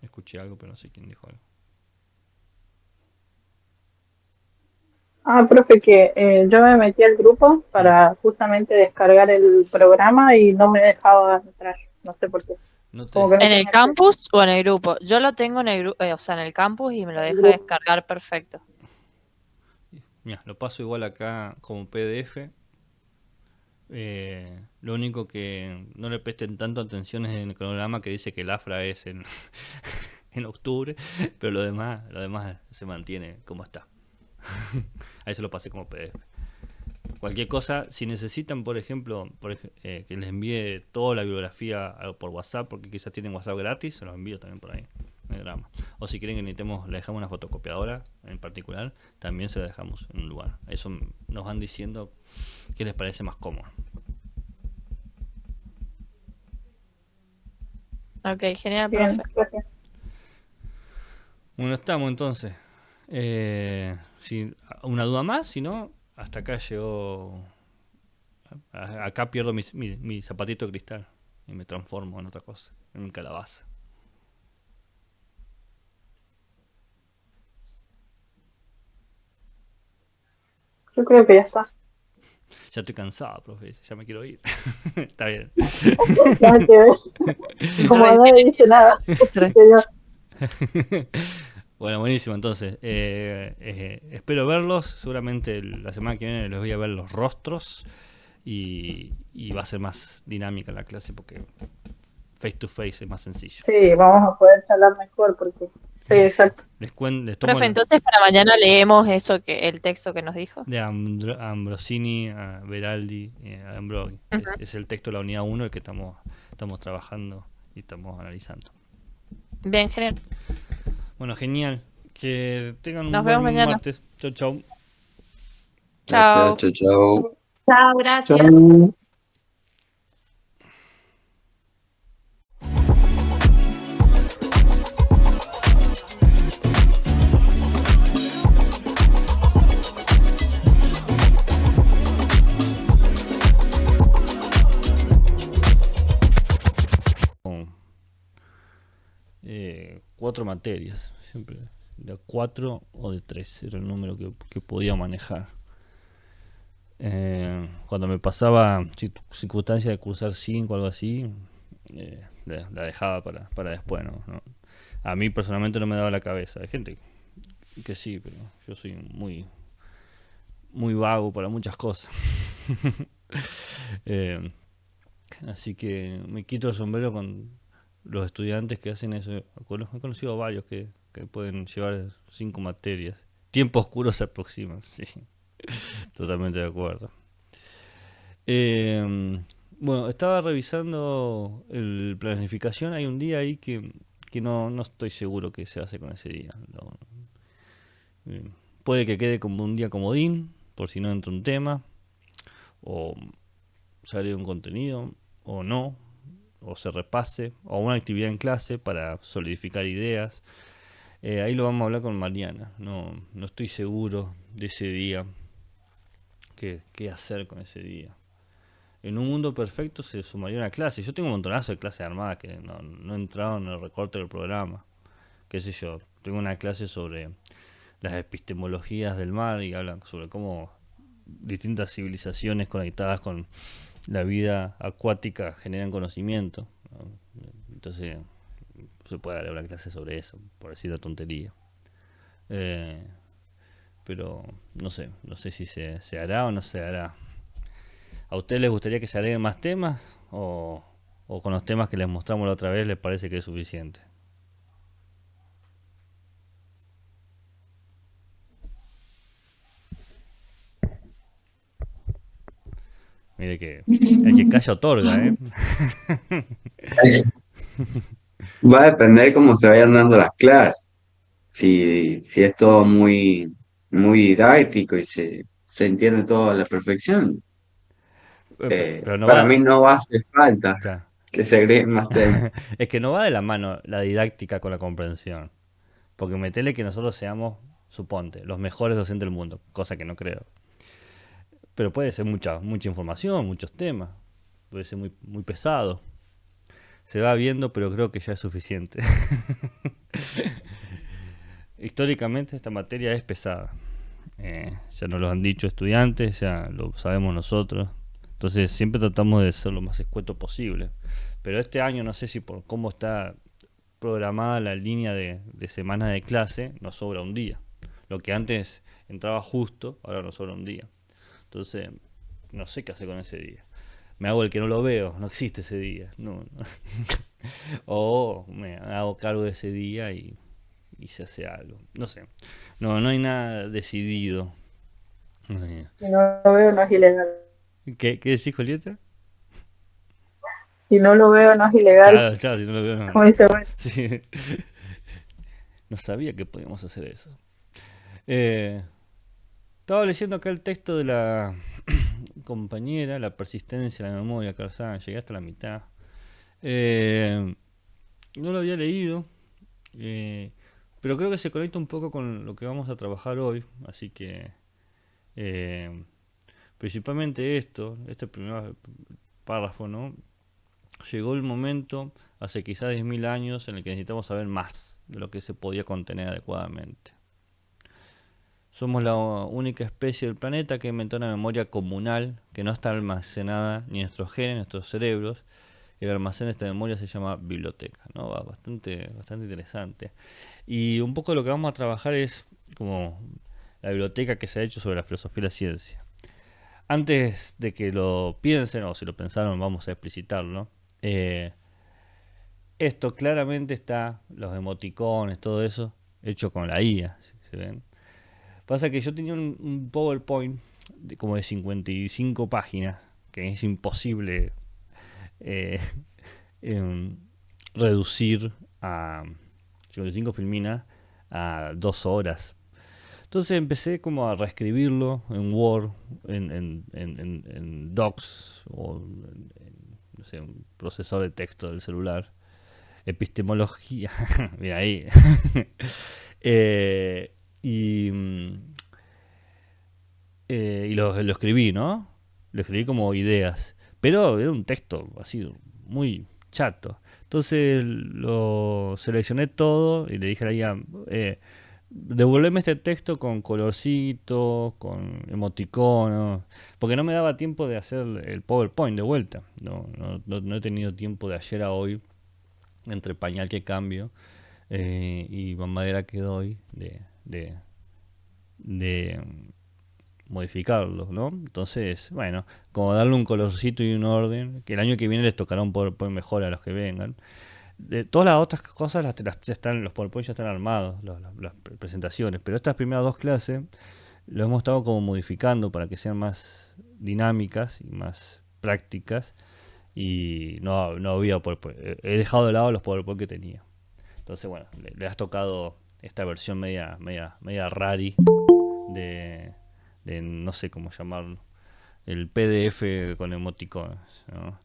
Escuché algo, pero no sé quién dijo algo. Profe, que yo me metí al grupo para justamente descargar el programa y no me dejaba entrar. No sé por qué. Como que no ¿En el tenía campus o en el grupo? Yo lo tengo en el grupo, o sea, en el campus y me lo En el deja grupo. descargar perfecto. Mira, lo paso igual acá como PDF. Lo único que no le presten tanto atención es en el cronograma que dice que el AFRA es en, en octubre, pero lo demás se mantiene como está. Ahí se lo pasé como PDF. Cualquier cosa, si necesitan, por ejemplo, que les envíe toda la bibliografía por WhatsApp, porque quizás tienen WhatsApp gratis, se los envío también por ahí. No hay drama. O si quieren que le dejamos una fotocopiadora en particular, también se la dejamos en un lugar. Eso nos van diciendo qué les parece más cómodo. Ok, genial, Bien, profe. gracias. Bueno, estamos entonces. Si una duda más, si no, hasta acá llegó. Acá pierdo mi zapatito de cristal y me transformo en otra cosa, en un calabaza. Yo creo que ya está. Ya estoy cansado, profe, ya me quiero ir. Está bien. Nada que ver. Como nadie dice nada. Que yo- Bueno, buenísimo. Entonces, espero verlos. Seguramente la semana que viene les voy a ver los rostros y va a ser más dinámica la clase porque face to face es más sencillo. Sí, vamos a poder charlar mejor porque... Sí, exacto. Les tomo Profe, entonces para mañana leemos el texto que nos dijo. de Ambrosini a Veraldi a Ambroggi. Es el texto de la unidad 1 el que estamos trabajando y estamos analizando. Bien, genial. Bueno, genial. Que tengan un Nos buen vemos mañana. martes. Chau, chau. Chao. Gracias, chao. Chao, gracias. Chao. Cuatro 4 materias, siempre de 4 o de 3 era el número que podía manejar. Cuando me pasaba circunstancia de cursar 5 o algo así, la dejaba para después, ¿no? A mí personalmente no me daba la cabeza. Hay gente que sí, pero yo soy muy vago para muchas cosas. Así que me quito el sombrero con los estudiantes que hacen eso. He conocido a varios que pueden llevar 5 materias. Tiempo oscuro se aproxima, sí. Totalmente de acuerdo. Bueno, estaba revisando el planificación. Hay un día ahí que no estoy seguro qué se hace con ese día. Puede que quede como un día comodín, por si no entra un tema, o sale un contenido, o no, o se repase, o una actividad en clase para solidificar ideas. Ahí lo vamos a hablar con Mariana. No estoy seguro de ese día, qué hacer con ese día. En un mundo perfecto se sumaría una clase. Yo tengo un montonazo de clases armadas que no he entrado en el recorte del programa. Qué sé yo, tengo una clase sobre las epistemologías del mar y hablan sobre cómo distintas civilizaciones conectadas con la vida acuática generan conocimiento, ¿no? Entonces se puede dar una clase sobre eso, por decir la tontería. Pero no sé si se hará o no se hará. ¿A ustedes les gustaría que se agreguen más temas? ¿O con los temas que les mostramos la otra vez les parece que es suficiente? Mire que el que calla otorga, ¿eh? Va a depender cómo se vayan dando las clases. Si es todo muy didáctico y se entiende todo a la perfección, Pero no para va... mí no hace falta Claro. que se agreguen más temas. Es que no va de la mano la didáctica con la comprensión. Porque metele que nosotros seamos, suponte, los mejores docentes del mundo, cosa que no creo. Pero puede ser mucha información, muchos temas. Puede ser muy pesado. Se va viendo, pero creo que ya es suficiente. Históricamente esta materia es pesada. Ya nos lo han dicho estudiantes, ya lo sabemos nosotros. Entonces siempre tratamos de ser lo más escueto posible. Pero este año no sé si por cómo está programada la línea de semanas de clase, nos sobra un día. Lo que antes entraba justo, ahora nos sobra un día. Entonces no sé qué hacer con ese día. Me hago el que no lo veo, no existe ese día. No. O me hago cargo de ese día y se hace algo. No sé. No hay nada decidido. Si no lo veo, no es ilegal. ¿Qué decís, Julieta? Si no lo veo, no es ilegal. Claro, si no lo veo, no. Como dice, bueno. Sí. No sabía que podíamos hacer eso. Estaba leyendo acá el texto de la compañera, la persistencia de la memoria, Carl Sagan. Llegué hasta la mitad. No lo había leído, pero creo que se conecta un poco con lo que vamos a trabajar hoy. Así que principalmente este primer párrafo, ¿no? Llegó el momento, hace quizás 10.000 años, en el que necesitamos saber más de lo que se podía contener adecuadamente. Somos la única especie del planeta que inventó una memoria comunal que no está almacenada ni en nuestros genes, en nuestros cerebros. El almacén de esta memoria se llama biblioteca, ¿no? Bastante interesante. Y un poco de lo que vamos a trabajar es como la biblioteca que se ha hecho sobre la filosofía y la ciencia. Antes de que lo piensen, o si lo pensaron, vamos a explicitarlo. Esto claramente está, los emoticones, todo eso, hecho con la IA, si se ven. Pasa que yo tenía un PowerPoint como de 55 páginas, que es imposible reducir a 55 filminas a 2 horas. Entonces empecé como a reescribirlo en Word, en Docs o no sé, un procesador de texto del celular. Epistemología, mira ahí. Y lo escribí, ¿no? Lo escribí como ideas. Pero era un texto así muy chato. Entonces lo seleccioné todo y le dije a la IA, devolveme este texto con colorcitos, con emoticonos, porque no me daba tiempo de hacer el PowerPoint de vuelta. No he tenido tiempo de ayer a hoy, entre pañal que cambio y mamadera que doy, de modificarlos, ¿no? Entonces, bueno, como darle un colorcito y un orden, que el año que viene les tocará un PowerPoint mejor a los que vengan. De todas las otras cosas ya están, los PowerPoint ya están armados, las presentaciones, pero estas primeras dos clases lo hemos estado como modificando para que sean más dinámicas y más prácticas, y no había PowerPoint. He dejado de lado los PowerPoint que tenía. Entonces, bueno, le has tocado esta versión media rari de no sé cómo llamarlo, el PDF con emoticones, ¿no?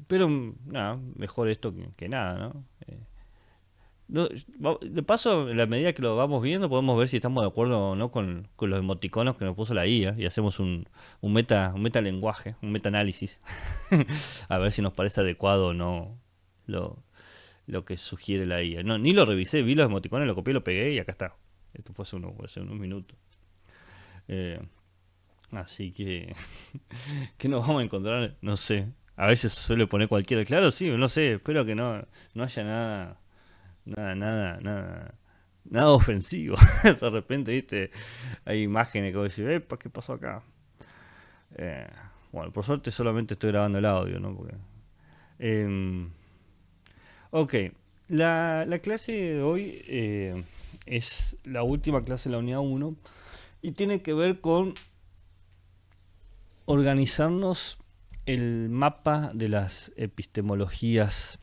Pero nada, mejor esto que nada, ¿no? De paso, en la medida que lo vamos viendo, podemos ver si estamos de acuerdo o no con los emoticonos que nos puso la IA, y hacemos un metalenguaje, un metaanálisis, a ver si nos parece adecuado o no lo que sugiere la IA. No, ni lo revisé, vi los emoticones, lo copié, lo pegué y acá está. Esto fue hace unos minutos. Así que ¿qué nos vamos a encontrar? No sé. A veces suele poner cualquiera. Claro, sí, no sé. Espero que no haya nada ofensivo. De repente, viste, hay imágenes que vos decís, epa, ¿qué pasó acá? Bueno, por suerte solamente estoy grabando el audio, ¿no? Porque, ok, la clase de hoy es la última clase de la unidad 1 y tiene que ver con organizarnos el mapa de las epistemologías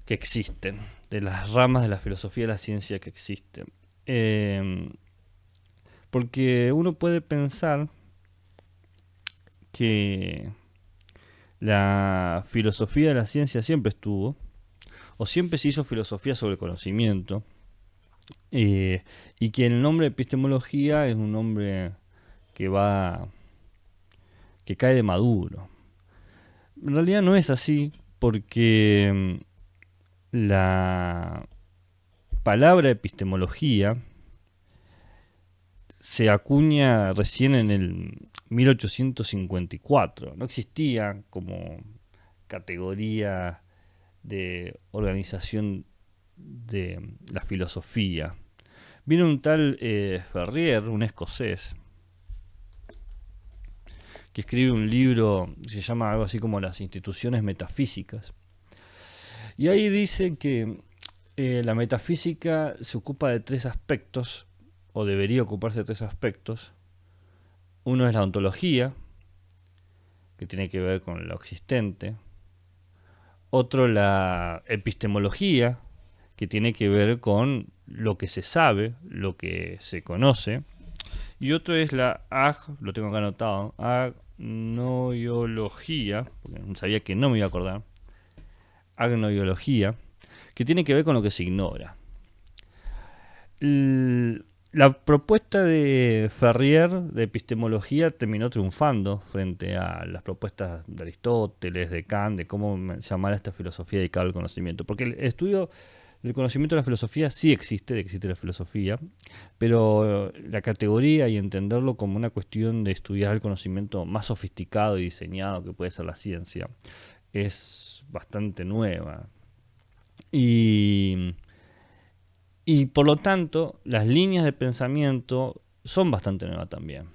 que existen, de las ramas de la filosofía de la ciencia que existen. Porque uno puede pensar que la filosofía de la ciencia siempre estuvo, o siempre se hizo filosofía sobre el conocimiento, y que el nombre epistemología es un nombre que cae de maduro. En realidad no es así, porque la palabra epistemología se acuña recién en el 1854. No existía como categoría de organización de la filosofía. Vino un tal Ferrier, un escocés, que escribe un libro que se llama algo así como Las instituciones metafísicas. Y ahí dice que la metafísica se ocupa de tres aspectos, o debería ocuparse de tres aspectos. Uno es la ontología, que tiene que ver con lo existente. Otro, la epistemología, que tiene que ver con lo que se sabe, lo que se conoce. Y otro es la lo tengo acá anotado, agnoiología, porque sabía que no me iba a acordar, agnoiología, que tiene que ver con lo que se ignora. La propuesta de Ferrier de epistemología terminó triunfando frente a las propuestas de Aristóteles, de Kant, de cómo llamar a esta filosofía dedicada al conocimiento. Porque el estudio del conocimiento de la filosofía sí existe la filosofía, pero la categoría y entenderlo como una cuestión de estudiar el conocimiento más sofisticado y diseñado que puede ser la ciencia es bastante nueva. Y por lo tanto, las líneas de pensamiento son bastante nuevas también.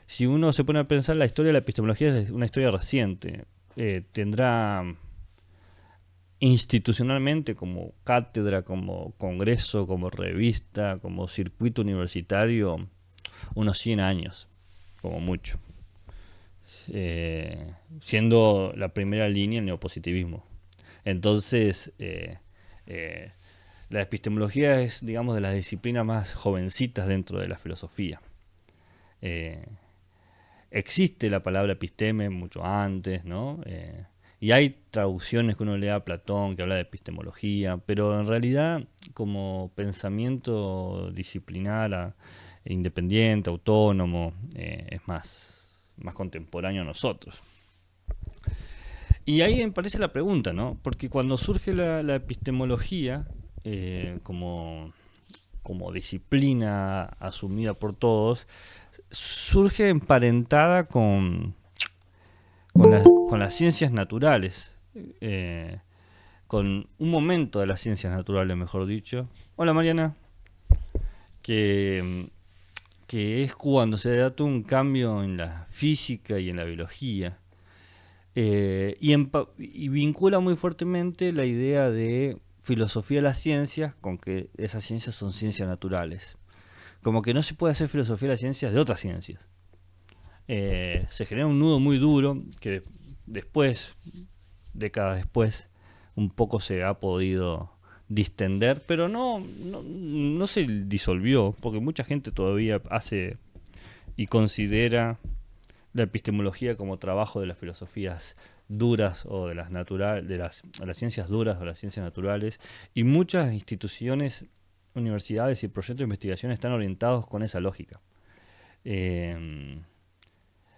Si uno se pone a pensar, la historia de la epistemología es una historia reciente. Tendrá institucionalmente, como cátedra, como congreso, como revista, como circuito universitario, unos 100 años, como mucho. Siendo la primera línea el neopositivismo. Entonces, la epistemología es, digamos, de las disciplinas más jovencitas dentro de la filosofía. Existe la palabra episteme mucho antes, ¿no? Y hay traducciones que uno lee a Platón que habla de epistemología, pero en realidad como pensamiento disciplinar, independiente, autónomo, es más contemporáneo a nosotros. Y ahí me parece la pregunta, ¿no? Porque cuando surge la epistemología como disciplina asumida por todos, surge emparentada con las ciencias naturales, con un momento de las ciencias naturales, mejor dicho. Hola Mariana. Que es cuando se da todo un cambio en la física y en la biología. Y vincula muy fuertemente la idea de filosofía de las ciencias con que esas ciencias son ciencias naturales. Como que no se puede hacer filosofía de las ciencias de otras ciencias. Se genera un nudo muy duro que después, décadas después, un poco se ha podido distender, pero no se disolvió, porque mucha gente todavía hace y considera la epistemología como trabajo de las filosofías duras o de las ciencias duras o las ciencias naturales, y muchas instituciones, universidades y proyectos de investigación están orientados con esa lógica.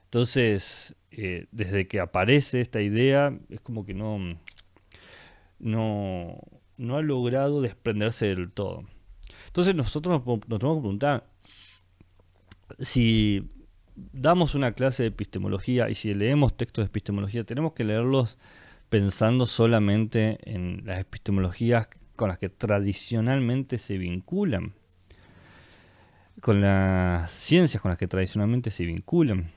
Entonces, desde que aparece esta idea, es como que no ha logrado desprenderse del todo. Entonces nosotros nos tenemos que preguntar si damos una clase de epistemología y si leemos textos de epistemología, tenemos que leerlos pensando solamente en las epistemologías con las que tradicionalmente se vinculan, con las ciencias con las que tradicionalmente se vinculan,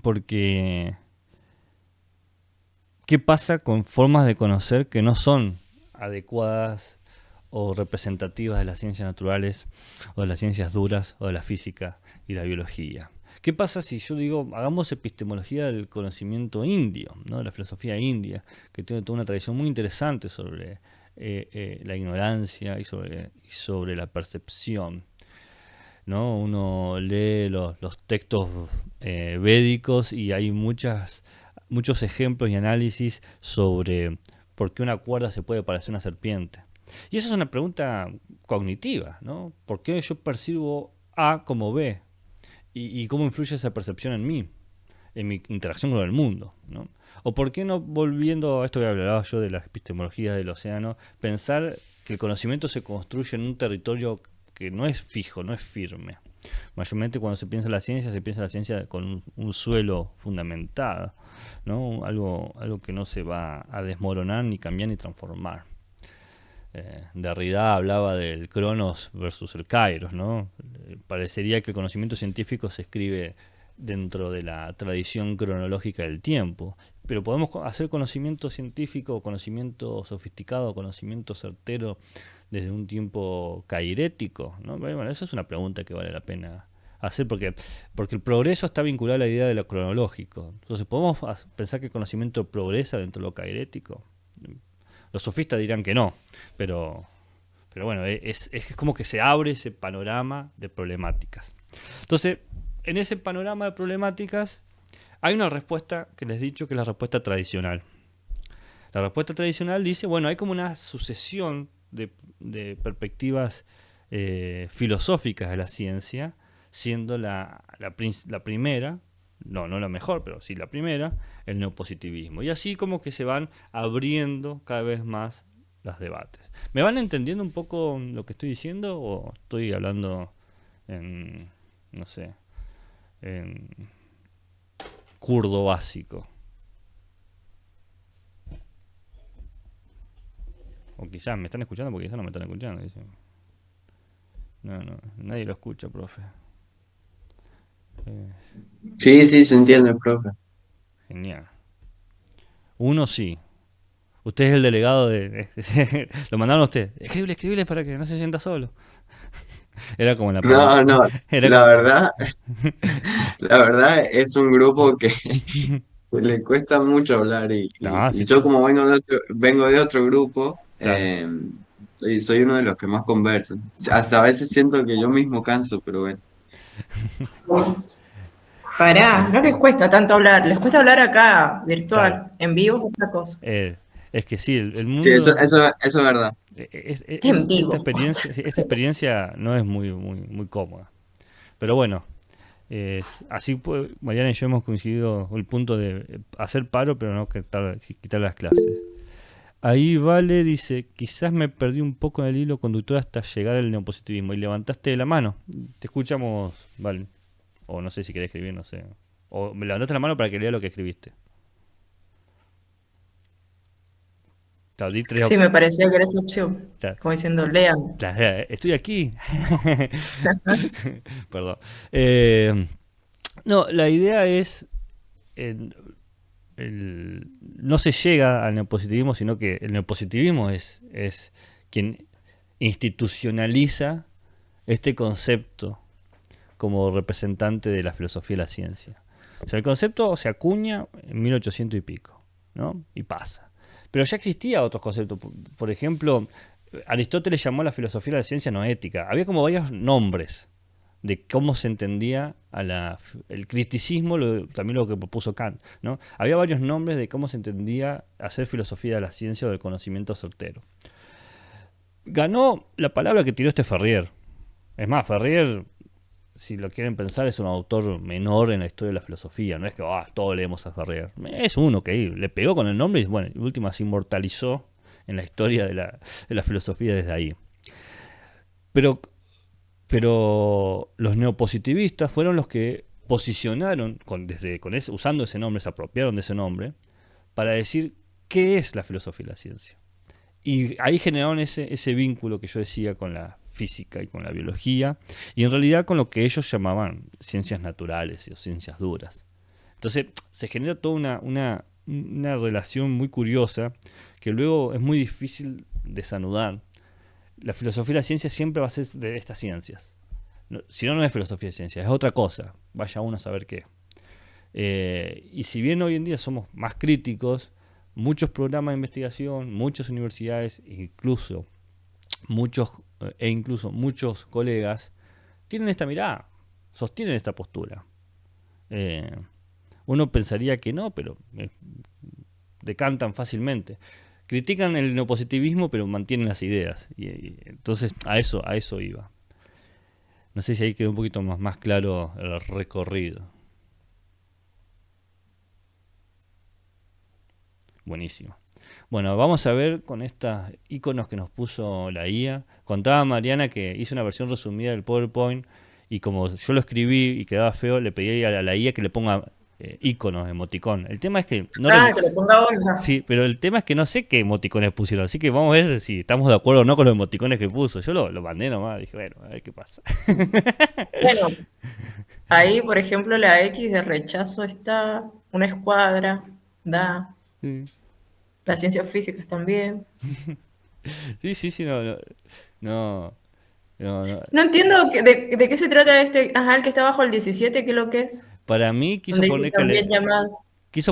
porque ¿qué pasa con formas de conocer que no son adecuadas o representativas de las ciencias naturales o de las ciencias duras o de la física y la biología? ¿Qué pasa si yo digo, hagamos epistemología del conocimiento indio, ¿no? De la filosofía india, que tiene toda una tradición muy interesante sobre la ignorancia y sobre la percepción, ¿no? Uno lee los textos védicos y hay muchos ejemplos y análisis sobre por qué una cuerda se puede parecer a una serpiente. Y esa es una pregunta cognitiva, ¿no? ¿Por qué yo percibo A como B? ¿Y cómo influye esa percepción en mí, en mi interacción con el mundo, ¿no? O por qué no, volviendo a esto que hablaba yo de las epistemologías del océano, pensar que el conocimiento se construye en un territorio que no es fijo, no es firme. Mayormente cuando se piensa en la ciencia con un suelo fundamentado, ¿no? Algo que no se va a desmoronar, ni cambiar, ni transformar. Derrida hablaba del Cronos versus el Kairos, ¿no? Parecería que el conocimiento científico se escribe dentro de la tradición cronológica del tiempo, pero podemos hacer conocimiento científico, conocimiento sofisticado, conocimiento certero desde un tiempo kairético, ¿no? Bueno, eso es una pregunta que vale la pena hacer porque el progreso está vinculado a la idea de lo cronológico. Entonces, ¿podemos pensar que el conocimiento progresa dentro de lo kairético? Los sofistas dirán que no, pero bueno, es como que se abre ese panorama de problemáticas. Entonces, en ese panorama de problemáticas hay una respuesta que les he dicho que es la respuesta tradicional. La respuesta tradicional dice, bueno, hay como una sucesión de perspectivas filosóficas de la ciencia, siendo la primera, no la mejor, pero sí la primera, el neopositivismo. Y así como que se van abriendo cada vez más los debates. ¿Me van entendiendo un poco lo que estoy diciendo o estoy hablando en, no sé, en kurdo básico? O quizás me están escuchando porque quizás no me están escuchando. Dice. No, nadie lo escucha, profe. Sí, se entiende, profe. Genial. Uno sí. Usted es el delegado de... Lo mandaron a usted. Escribile para que no se sienta solo. Era como la... No, Era la como... verdad es un grupo que le cuesta mucho hablar No, sí, y yo como vengo de otro grupo, claro. soy uno de los que más conversan. Hasta a veces siento que yo mismo canso, pero bueno. Pará, no les cuesta tanto hablar, les cuesta hablar acá, virtual, Claro. en vivo es otra cosa. Es que sí, el mundo... Sí, eso es verdad. En vivo. Esta experiencia no es muy, muy, muy cómoda. Pero bueno, Así pues, Mariana y yo hemos coincidido el punto de hacer paro, pero no quitar las clases. Ahí Vale dice, quizás me perdí un poco en el hilo conductor hasta llegar al neopositivismo. Y levantaste la mano. Te escuchamos, Vale. O no sé si querés escribir, no sé. O me levantaste la mano para que lea lo que escribiste. Claro, di tres Sí, me parecía que era esa opción. Claro. Como diciendo, lean. Estoy aquí. Perdón. No, la idea es... no se llega al neopositivismo, sino que el neopositivismo es quien institucionaliza este concepto como representante de la filosofía y la ciencia. O sea, el concepto se acuña en 1800 y pico, ¿no? Y pasa. Pero ya existía otros conceptos. Por ejemplo, Aristóteles llamó a la filosofía y la ciencia no ética. Había como varios nombres de cómo se entendía el criticismo, también lo que propuso Kant, ¿no? Había varios nombres de cómo se entendía hacer filosofía de la ciencia o del conocimiento certero. Ganó la palabra que tiró Ferrier. Es más, Ferrier, si lo quieren pensar, es un autor menor en la historia de la filosofía. No es que todos leemos a Ferrier. Es uno que le pegó con el nombre y, bueno, en última se inmortalizó en la historia de la filosofía desde ahí. Pero los neopositivistas fueron los que posicionaron, usando ese nombre, se apropiaron de ese nombre, para decir qué es la filosofía y la ciencia. Y ahí generaron ese vínculo que yo decía con la física y con la biología, y en realidad con lo que ellos llamaban ciencias naturales o ciencias duras. Entonces se genera toda una relación muy curiosa que luego es muy difícil desanudar. La filosofía y la ciencia siempre va a ser de estas ciencias. Si no, no es filosofía y ciencia, es otra cosa. Vaya uno a saber qué. Y si bien hoy en día somos más críticos, muchos programas de investigación, muchas universidades, incluso muchos colegas tienen esta mirada, sostienen esta postura. Uno pensaría que no, pero decantan fácilmente. Critican el neopositivismo, pero mantienen las ideas. Y entonces a eso iba. No sé si ahí quedó un poquito más claro el recorrido. Buenísimo. Bueno, vamos a ver con estos iconos que nos puso la IA. Contaba Mariana que hizo una versión resumida del PowerPoint y como yo lo escribí y quedaba feo, le pedí a la IA que le ponga iconos, emoticón. El tema es que no que le ponga onda. Sí, pero el tema es que no sé qué emoticones pusieron, así que vamos a ver si estamos de acuerdo o no con los emoticones que puso. Yo lo mandé nomás, dije, bueno, a ver qué pasa. Bueno, ahí, por ejemplo, la X de rechazo está, una escuadra, da. Sí. Las ciencias físicas también. Sí, no. No entiendo de qué se trata el que está bajo el 17, ¿qué es lo que es? Para mí quiso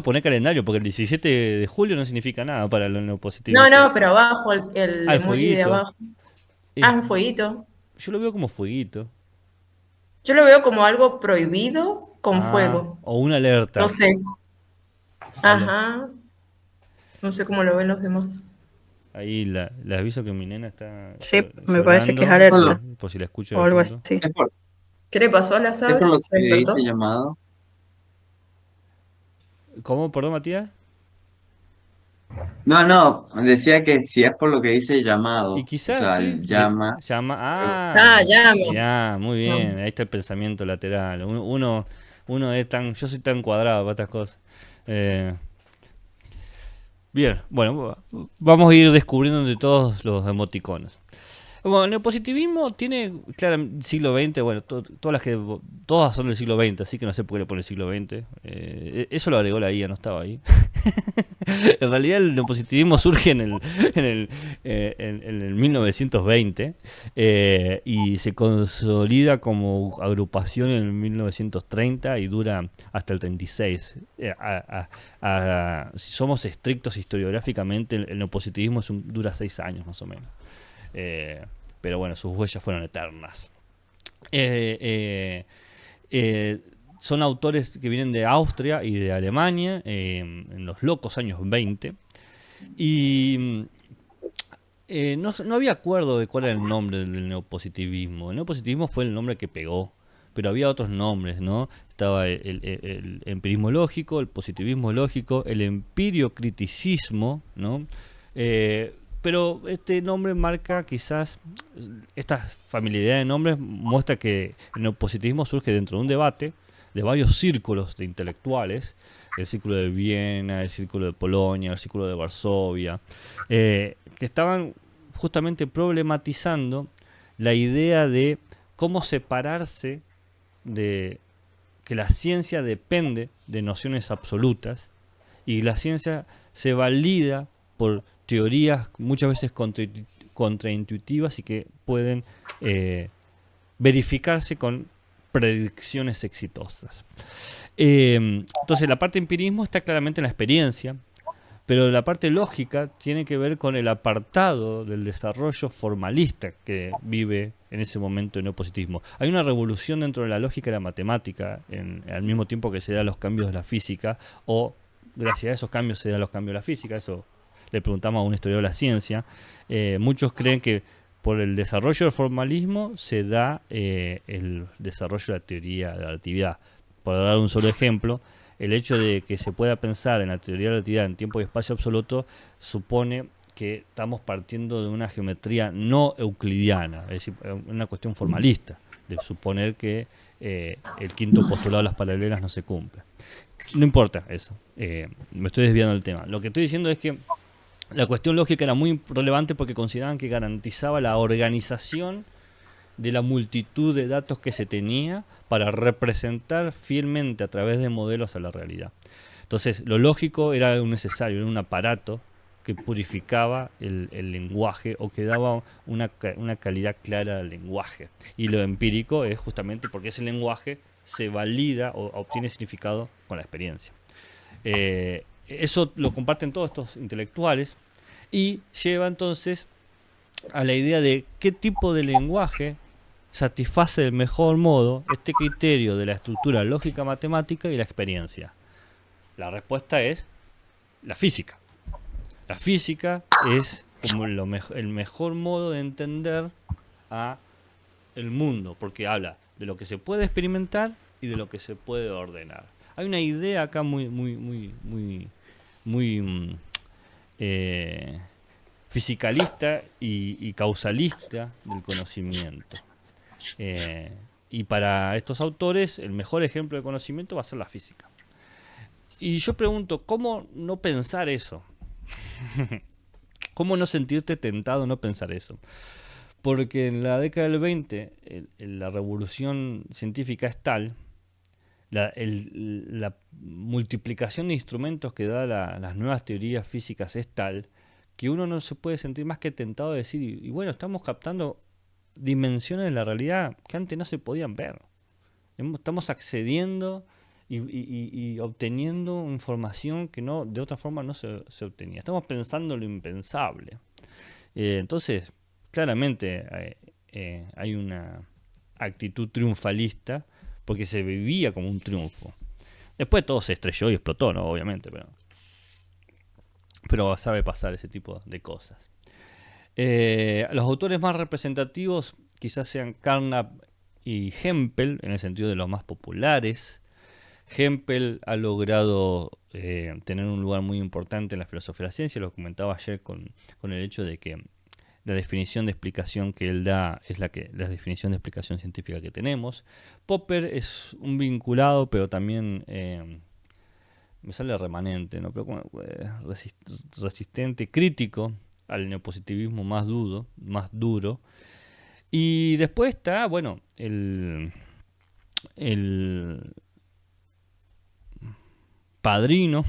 poner calendario, porque el 17 de julio no significa nada para los neopositivistas. No, pero abajo, el emoji de abajo. Un fueguito. Yo lo veo como fueguito. Yo lo veo como algo prohibido con fuego. O una alerta. No sé. Ajá. No sé cómo lo ven los demás. Ahí les aviso que mi nena está Sí, me parece que es alerta. Por si la escucho. O algo así. ¿Qué le pasó a la Sabe? ¿Es por lo que le dice llamado? ¿Cómo? ¿Perdón, Matías? No, decía que si es por lo que dice llamado. Y quizás, o sea, sí, llama. llama. Llama. Ya, muy bien. Ahí está el pensamiento lateral. Uno es yo soy tan cuadrado para estas cosas. Bien, bueno, vamos a ir descubriendo de todos los emoticonos. Bueno, el neopositivismo tiene, claro, siglo XX, bueno, todas son del siglo XX, así que no sé por qué le pone el siglo XX. Eso lo agregó la IA, no estaba ahí. En realidad el neopositivismo surge en el 1920 y se consolida como agrupación en el 1930 y dura hasta el 36. Si somos estrictos historiográficamente, el neopositivismo dura 6 años más o menos. Pero bueno, sus huellas fueron eternas. Son autores que vienen de Austria y de Alemania en los locos años 20 y no había acuerdo de cuál era el nombre del neopositivismo. El neopositivismo fue el nombre que pegó, pero había otros nombres, ¿no? Estaba el empirismo lógico, el positivismo lógico, el empiriocriticismo, ¿no? Pero este nombre marca quizás, esta familiaridad de nombres muestra que el neopositivismo surge dentro de un debate de varios círculos de intelectuales, el círculo de Viena, el círculo de Polonia, el círculo de Varsovia, que estaban justamente problematizando la idea de cómo separarse de que la ciencia depende de nociones absolutas y la ciencia se valida por teorías muchas veces contraintuitivas y que pueden verificarse con predicciones exitosas. Entonces la parte empirismo está claramente en la experiencia, pero la parte lógica tiene que ver con el apartado del desarrollo formalista que vive en ese momento el neopositivismo. Hay una revolución dentro de la lógica y la matemática al mismo tiempo que se dan los cambios de la física, o gracias a esos cambios se dan los cambios de la física. Eso le preguntamos a un historiador de la ciencia. Muchos creen que por el desarrollo del formalismo se da el desarrollo de la teoría de la relatividad. Por dar un solo ejemplo, el hecho de que se pueda pensar en la teoría de la relatividad en tiempo y espacio absoluto supone que estamos partiendo de una geometría no euclidiana, es decir, una cuestión formalista, de suponer que el quinto postulado de las paralelas no se cumple. No importa eso, me estoy desviando del tema. Lo que estoy diciendo es que la cuestión lógica era muy relevante porque consideraban que garantizaba la organización de la multitud de datos que se tenía para representar fielmente a través de modelos a la realidad. Entonces, lo lógico era un necesario, era un aparato que purificaba el lenguaje o que daba una calidad clara al lenguaje. Y lo empírico es justamente porque ese lenguaje se valida o obtiene significado con la experiencia. Eso lo comparten todos estos intelectuales y lleva entonces a la idea de qué tipo de lenguaje satisface del mejor modo este criterio de la estructura lógica matemática y la experiencia. La respuesta es la física. La física es como el mejor modo de entender a el mundo, porque habla de lo que se puede experimentar y de lo que se puede ordenar. Hay una idea acá muy fisicalista y causalista del conocimiento. Y para estos autores el mejor ejemplo de conocimiento va a ser la física. Y yo pregunto, ¿cómo no pensar eso? ¿Cómo no sentirte tentado a no pensar eso? Porque en la década del 20 la revolución científica es tal, la multiplicación de instrumentos que da las nuevas teorías físicas es tal, que uno no se puede sentir más que tentado de decir, y bueno, estamos captando dimensiones de la realidad que antes no se podían ver. Estamos accediendo y obteniendo información que no de otra forma no se obtenía. Estamos pensando lo impensable. Entonces, claramente hay una actitud triunfalista porque se vivía como un triunfo. Después todo se estrelló y explotó, ¿no? Obviamente, pero sabe pasar ese tipo de cosas. Los autores más representativos quizás sean Carnap y Hempel, en el sentido de los más populares. Hempel ha logrado tener un lugar muy importante en la filosofía de la ciencia, lo comentaba ayer con el hecho de que la definición de explicación que él da es la definición de explicación científica que tenemos. Popper es un vinculado, pero también me sale remanente, ¿no? Pero resistente, crítico al neopositivismo más duro. Y después está, bueno, el padrino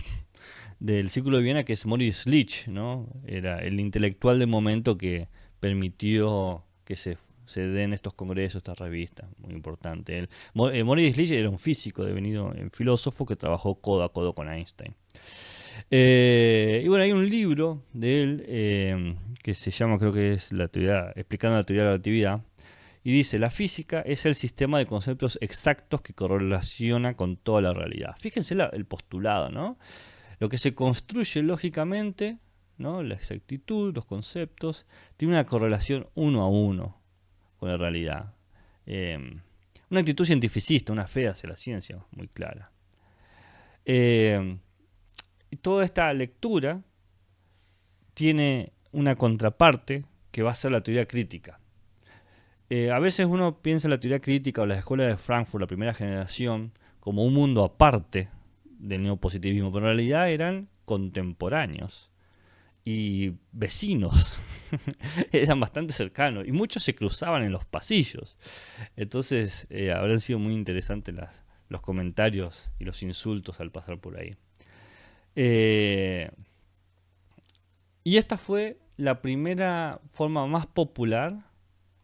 del Círculo de Viena, que es Moritz Schlick, ¿no? Era el intelectual de momento que permitió que se den estos congresos, estas revistas, muy importante. Moritz Schlick era un físico devenido en filósofo que trabajó codo a codo con Einstein. Y bueno, hay un libro de él que se llama, creo que es explicando la teoría de la relatividad, y dice: la física es el sistema de conceptos exactos que correlaciona con toda la realidad. Fíjense el postulado, ¿no? Lo que se construye lógicamente, ¿no? La exactitud, los una correlación 1 a 1 con la realidad. Una una actitud cientificista, una fe hacia la ciencia muy clara. Toda esta lectura tiene una contraparte que va a ser la teoría crítica. A veces uno piensa en la teoría crítica o la escuela de Frankfurt, la primera generación, como un mundo aparte del neopositivismo, pero en realidad eran contemporáneos y vecinos. Eran bastante cercanos y muchos se cruzaban en los pasillos. Entonces habrán sido muy interesantes los comentarios y los insultos al pasar por ahí. Y esta fue la primera forma más popular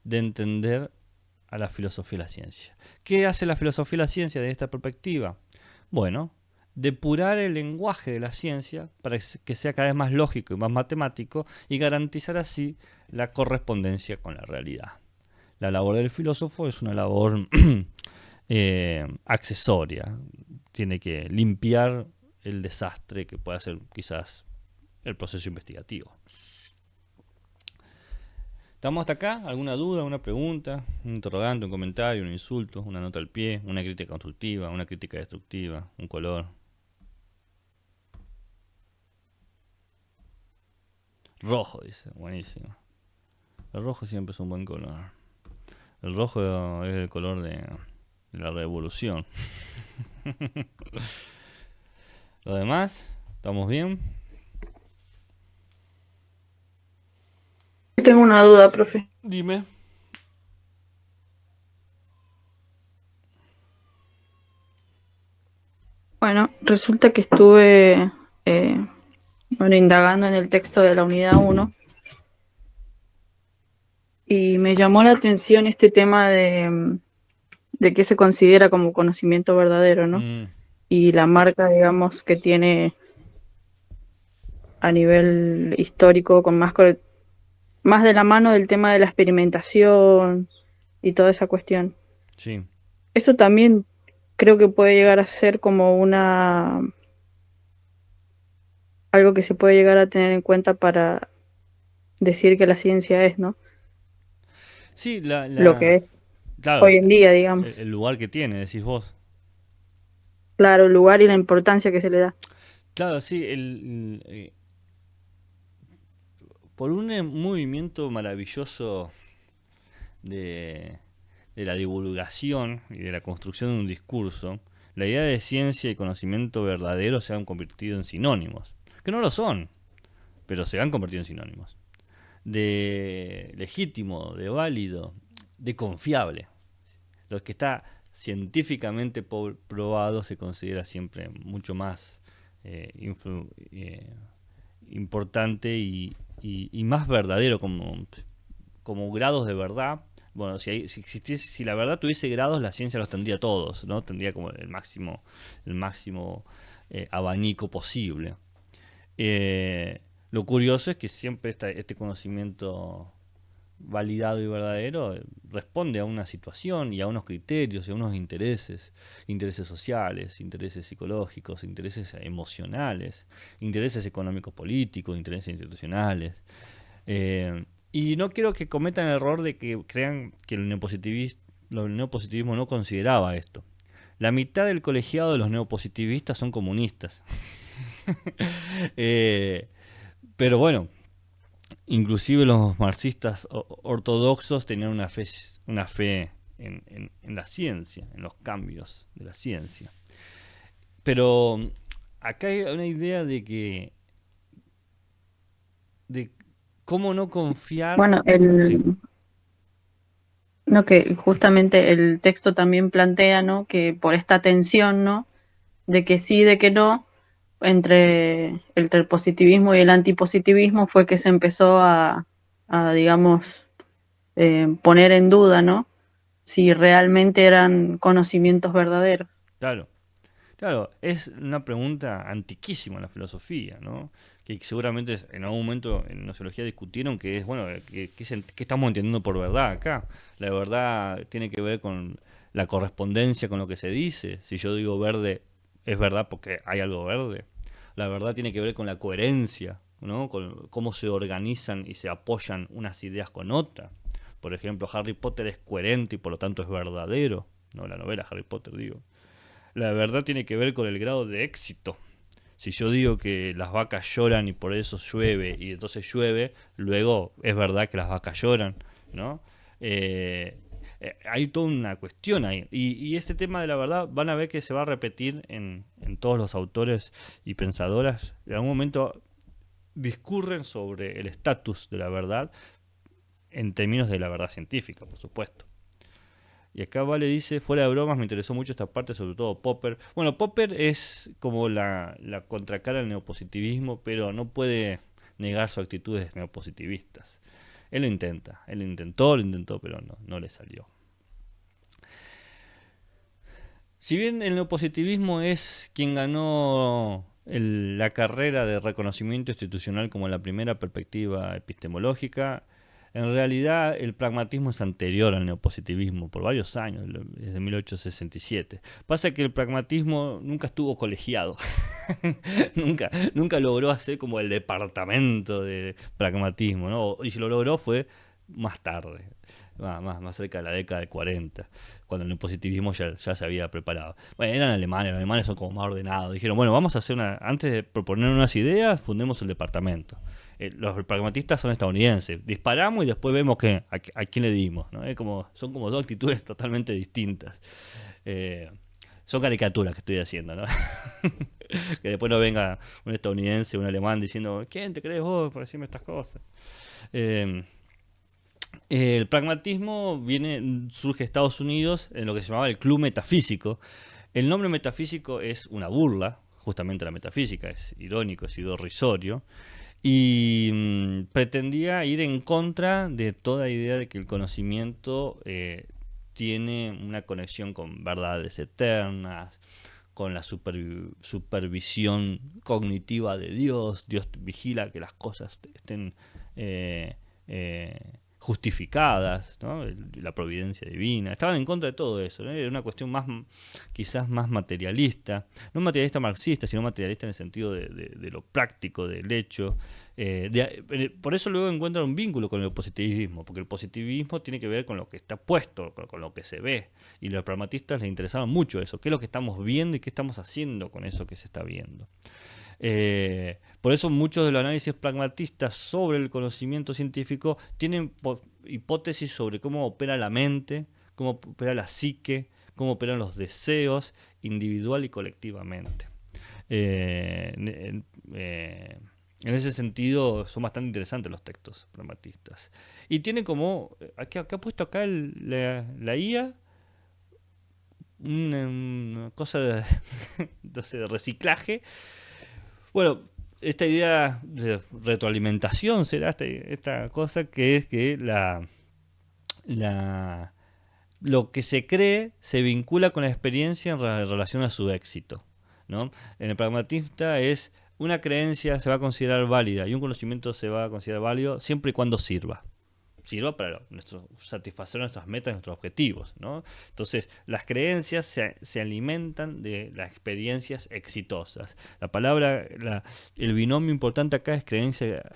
de entender a la filosofía y la ciencia. ¿Qué hace la filosofía y la ciencia desde esta perspectiva? Bueno, depurar el lenguaje de la ciencia para que sea cada vez más lógico y más matemático y garantizar así la correspondencia con la realidad. La labor del filósofo es una labor accesoria. Tiene que limpiar el desastre que puede ser quizás el proceso investigativo. ¿Estamos hasta acá? ¿Alguna duda, una pregunta, un interrogante, un comentario, un insulto, una nota al pie, una crítica constructiva, una crítica destructiva, un color? Rojo, dice. Buenísimo. El rojo siempre es un buen color. El rojo es el color de la revolución. ¿Lo demás? ¿Estamos bien? Tengo una duda, profe. Dime. Bueno, resulta que estuve indagando en el texto de la unidad 1 y me llamó la atención este tema de qué se considera como conocimiento verdadero, ¿no? Y la marca, digamos, que tiene a nivel histórico con más de la mano del tema de la experimentación y toda esa cuestión. Sí. Eso también creo que puede llegar a ser como algo que se puede llegar a tener en cuenta para decir que la ciencia es, ¿no? Sí, Lo que es claro, hoy en día, digamos. el lugar que tiene, decís vos. Claro, el lugar y la importancia que se le da. Claro, sí, por un movimiento maravilloso de la divulgación y de la construcción de un discurso, la idea de ciencia y conocimiento verdadero se han convertido en sinónimos, que no lo son, pero se han convertido en sinónimos, de legítimo, de válido, de confiable. Lo que está científicamente probado se considera siempre mucho más importante y más verdadero, como grados de verdad. Bueno, si la verdad tuviese grados, la ciencia los tendría todos, ¿no? Tendría como el máximo abanico posible. Lo curioso es que siempre este conocimiento validado y verdadero responde a una situación y a unos criterios y a unos intereses sociales, intereses psicológicos, intereses emocionales, intereses económicos políticos, intereses institucionales. Y no quiero que cometan el error de que crean que el neopositivismo no consideraba esto. La mitad del colegiado de los neopositivistas son comunistas. Pero bueno, inclusive los marxistas ortodoxos tenían una fe en la ciencia, en los cambios de la ciencia. Pero acá hay una idea de cómo no confiar. Bueno, Sí. no, que justamente el texto también plantea, ¿no? Que por esta tensión, ¿no? De que sí, de que no, entre el positivismo y el antipositivismo fue que se empezó digamos, poner en duda, ¿no? Si realmente eran conocimientos verdaderos. Claro, es una pregunta antiquísima en la filosofía, ¿no? Que seguramente en algún momento en sociología discutieron que es, bueno, ¿qué estamos entendiendo por verdad acá? La verdad tiene que ver con la correspondencia con lo que se dice. Si yo digo verde, es verdad porque hay algo verde. La verdad tiene que ver con la coherencia, ¿no? Con cómo se organizan y se apoyan unas ideas con otras. Por ejemplo, Harry Potter es coherente y por lo tanto es verdadero. no la novela Harry Potter, digo. La verdad tiene que ver con el grado de éxito. Si yo digo que las vacas lloran y por eso llueve, y entonces llueve, luego es verdad que las vacas lloran, ¿no? Hay toda una cuestión ahí. Y este tema de la verdad van a ver que se va a repetir en todos los autores y pensadoras. En algún momento discurren sobre el estatus de la verdad en términos de la verdad científica, por supuesto. Y acá Vale dice, fuera de bromas, me interesó mucho esta parte, sobre todo Popper. Bueno, Popper es como la contracara del neopositivismo, pero no puede negar sus actitudes neopositivistas. Él lo intenta, lo intentó, pero no le salió. Si bien el neopositivismo es quien ganó la carrera de reconocimiento institucional como la primera perspectiva epistemológica, en realidad el pragmatismo es anterior al neopositivismo por varios años, desde 1867. Pasa que el pragmatismo nunca estuvo colegiado, nunca logró hacer como el departamento de pragmatismo, ¿no? Y si lo logró fue más tarde, más cerca de la década de 40, cuando el neopositivismo ya se había preparado. Bueno, eran alemanes, los alemanes son como más ordenados. Dijeron, bueno, vamos a hacer antes de proponer unas ideas, fundemos el departamento. Los pragmatistas son estadounidenses. Disparamos y después vemos a quién le dimos, ¿no? Son como dos actitudes totalmente distintas. Son caricaturas que estoy haciendo, ¿no? Que después no venga un estadounidense, un alemán diciendo, ¿quién te crees vos por decirme estas cosas? El pragmatismo surge en Estados Unidos en lo que se llamaba el Club Metafísico. El nombre metafísico es una burla, justamente la metafísica, es irónico, es irrisorio. Y pretendía ir en contra de toda idea de que el conocimiento tiene una conexión con verdades eternas, con la supervisión cognitiva de Dios. Dios vigila que las cosas estén justificadas, ¿no? La providencia divina. Estaban en contra de todo eso, ¿no? Era una cuestión quizás más materialista, no materialista marxista, sino materialista en el sentido de lo práctico, del hecho. Por eso luego encuentran un vínculo con el positivismo, porque el positivismo tiene que ver con lo que está puesto, con lo que se ve, y a los pragmatistas les interesaba mucho eso, qué es lo que estamos viendo y qué estamos haciendo con eso que se está viendo. Por eso muchos de los análisis pragmatistas sobre el conocimiento científico tienen hipótesis sobre cómo opera la mente, cómo opera la psique, cómo operan los deseos individual y colectivamente. En ese sentido son bastante interesantes los textos pragmatistas. Y tiene como, acá ha puesto acá la IA, una cosa de reciclaje. Bueno, esta idea de retroalimentación será esta cosa que es que lo que se cree se vincula con la experiencia en relación a su éxito, ¿no? En el pragmatista una creencia se va a considerar válida y un conocimiento se va a considerar válido siempre y cuando sirva para satisfacer nuestras metas, nuestros objetivos, ¿no? Entonces, las creencias se alimentan de las experiencias exitosas. El binomio importante acá es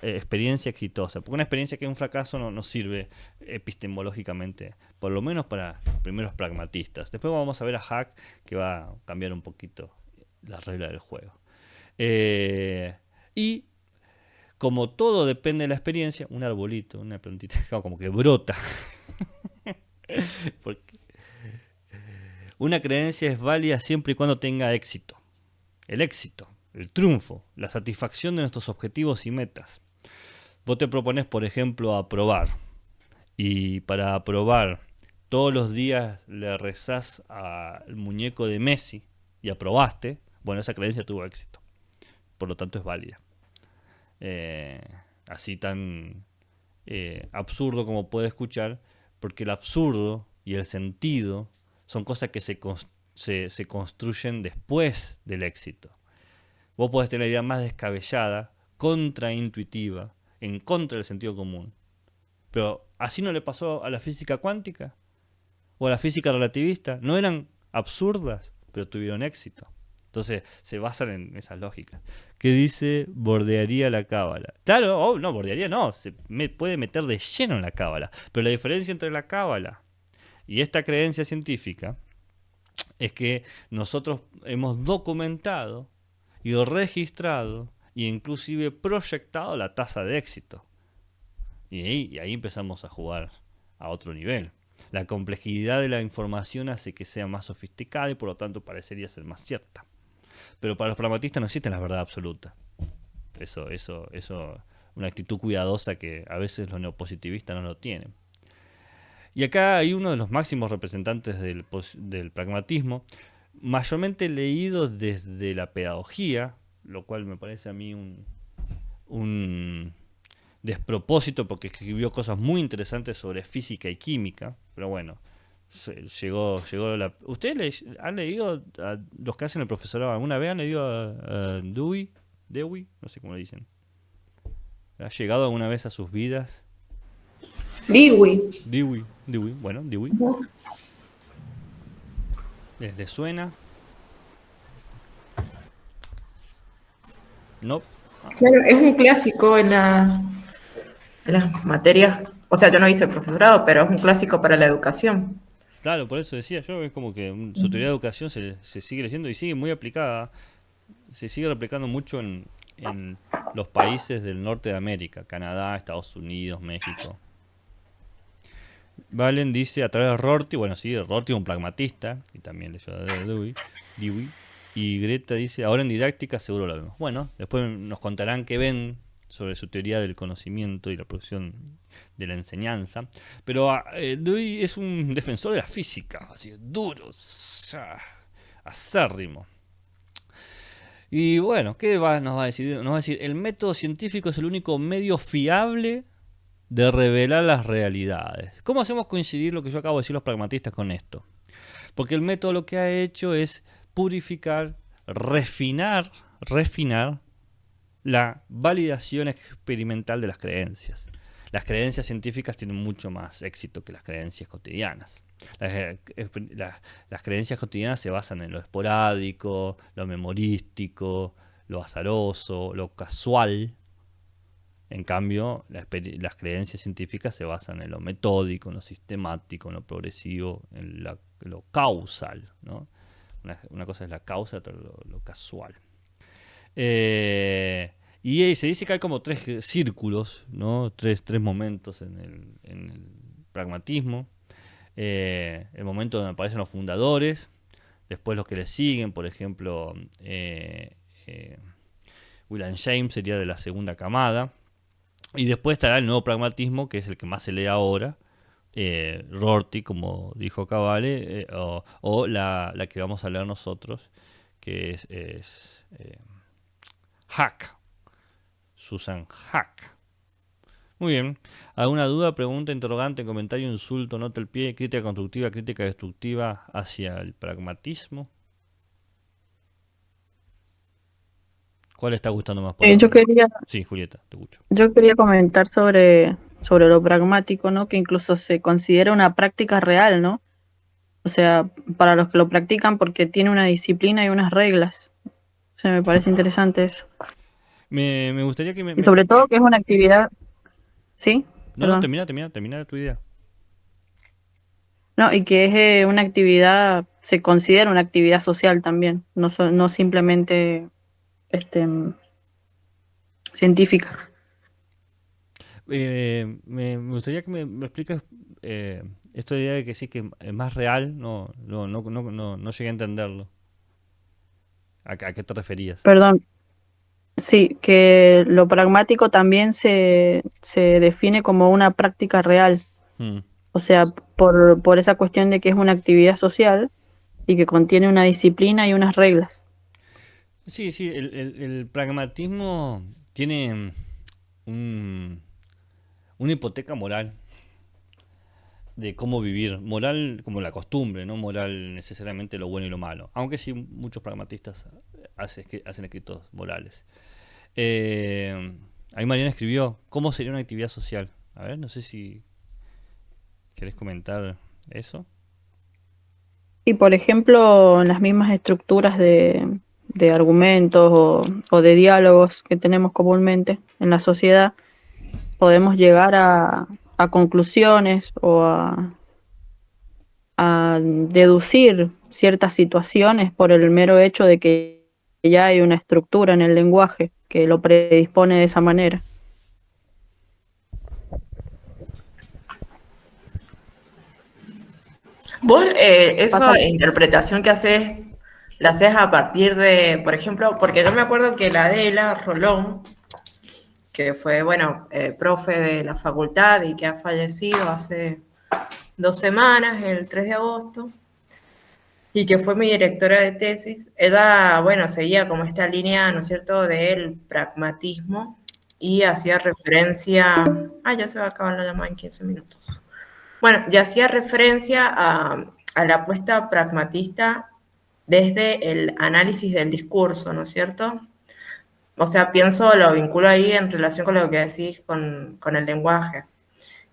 experiencia exitosa, porque una experiencia que es un fracaso no sirve epistemológicamente, por lo menos para los primeros pragmatistas. Después vamos a ver a Hack, que va a cambiar un poquito las reglas del juego. Y como todo depende de la experiencia, un arbolito, una plantita, como que brota. Porque una creencia es válida siempre y cuando tenga éxito. El éxito, el triunfo, la satisfacción de nuestros objetivos y metas. Vos te propones, por ejemplo, aprobar. Y para aprobar, todos los días le rezás al muñeco de Messi y aprobaste. Bueno, esa creencia tuvo éxito. Por lo tanto, es válida. Así tan absurdo como puede escuchar, porque el absurdo y el sentido son cosas que se construyen después del éxito. Vos podés tener la idea más descabellada, contraintuitiva, en contra del sentido común, pero así no le pasó a la física cuántica o a la física relativista. No eran absurdas, pero tuvieron éxito. Entonces se basan en esas lógicas. ¿Qué dice? Bordearía la cábala. Claro, no, bordearía no, puede meter de lleno en la cábala. Pero la diferencia entre la cábala y esta creencia científica es que nosotros hemos documentado y registrado e inclusive proyectado la tasa de éxito. Y ahí empezamos a jugar a otro nivel. La complejidad de la información hace que sea más sofisticada y por lo tanto parecería ser más cierta. Pero para los pragmatistas no existe la verdad absoluta. Eso, una actitud cuidadosa que a veces los neopositivistas no lo tienen. Y acá hay uno de los máximos representantes del pragmatismo, mayormente leído desde la pedagogía, lo cual me parece a mí un despropósito porque escribió cosas muy interesantes sobre física y química, pero bueno, llegó la... ¿Ustedes han leído a los que hacen el profesorado alguna vez? ¿Han leído a Dewey? No sé cómo le dicen. ¿Ha llegado alguna vez a sus vidas? Dewey. Bueno, Dewey. ¿Les suena? No. Claro, es un clásico en las materias. O sea, yo no hice el profesorado, pero es un clásico para la educación. Claro, por eso decía yo, es como que su teoría de educación se sigue leyendo y sigue muy aplicada, se sigue replicando mucho en los países del norte de América, Canadá, Estados Unidos, México. Valen dice a través de Rorty, bueno sí, Rorty es un pragmatista, y también leyó a Dewey, y Greta dice, ahora en didáctica seguro lo vemos. Bueno, después nos contarán qué ven sobre su teoría del conocimiento y la producción de la enseñanza, pero Dewey es un defensor de la física, así duro, acérrimo. Y bueno, ¿qué nos va a decir? Nos va a decir, el método científico es el único medio fiable de revelar las realidades. ¿Cómo hacemos coincidir lo que yo acabo de decir los pragmatistas con esto? Porque el método lo que ha hecho es purificar, refinar la validación experimental de las creencias. Las creencias científicas tienen mucho más éxito que las creencias cotidianas. Las creencias cotidianas se basan en lo esporádico, lo memorístico, lo azaroso, lo casual. En cambio, las creencias científicas se basan en lo metódico, en lo sistemático, en lo progresivo, en lo causal, ¿no? Una cosa es la causa, otra lo casual. Y se dice que hay como 3 círculos, ¿no? Tres momentos en el pragmatismo. El momento donde aparecen los fundadores, después los que le siguen, por ejemplo, William James sería de la segunda camada. Y después estará el nuevo pragmatismo, que es el que más se lee ahora, Rorty, como dijo Cavale, o la que vamos a leer nosotros, que es Hack, Susan Hack. Muy bien. ¿Alguna duda, pregunta, interrogante, comentario, insulto, nota al pie, crítica constructiva, crítica destructiva hacia el pragmatismo? ¿Cuál le está gustando más? Sí, Julieta, te escucho. Yo quería comentar sobre lo pragmático, ¿no? Que incluso se considera una práctica real, ¿no? O sea, para los que lo practican porque tiene una disciplina y unas reglas. O sea, me parece interesante eso. Me gustaría que Y sobre todo que es una actividad... ¿Sí? No, termina tu idea. No, y que es una actividad, se considera una actividad social también, no simplemente científica. Me gustaría que me expliques esta idea de que sí que es más real, no llegué a entenderlo. ¿A qué te referías? Perdón, sí, que lo pragmático también se define como una práctica real. O sea, por esa cuestión de que es una actividad social y que contiene una disciplina y unas reglas. Sí, el pragmatismo tiene una hipoteca moral de cómo vivir, moral como la costumbre, no moral necesariamente lo bueno y lo malo, aunque sí muchos pragmatistas hacen escritos morales. Ahí Mariana escribió, ¿cómo sería una actividad social? A ver, no sé si querés comentar eso. Y por ejemplo, en las mismas estructuras de argumentos o de diálogos que tenemos comúnmente en la sociedad, podemos llegar a conclusiones o a deducir ciertas situaciones por el mero hecho de que ya hay una estructura en el lenguaje que lo predispone de esa manera. Vos, Pasa, esa interpretación que haces, la haces a partir de, por ejemplo, porque yo me acuerdo que la Adela Rolón, que fue, bueno, profe de la facultad y que ha fallecido hace 2 semanas, el 3 de agosto, y que fue mi directora de tesis, ella, bueno, seguía como esta línea, ¿no es cierto?, del pragmatismo y hacía referencia, ya se va a acabar la llamada en 15 minutos. Bueno, ya hacía referencia a la apuesta pragmatista desde el análisis del discurso, ¿no es cierto? O sea, lo vinculo ahí en relación con lo que decís con el lenguaje,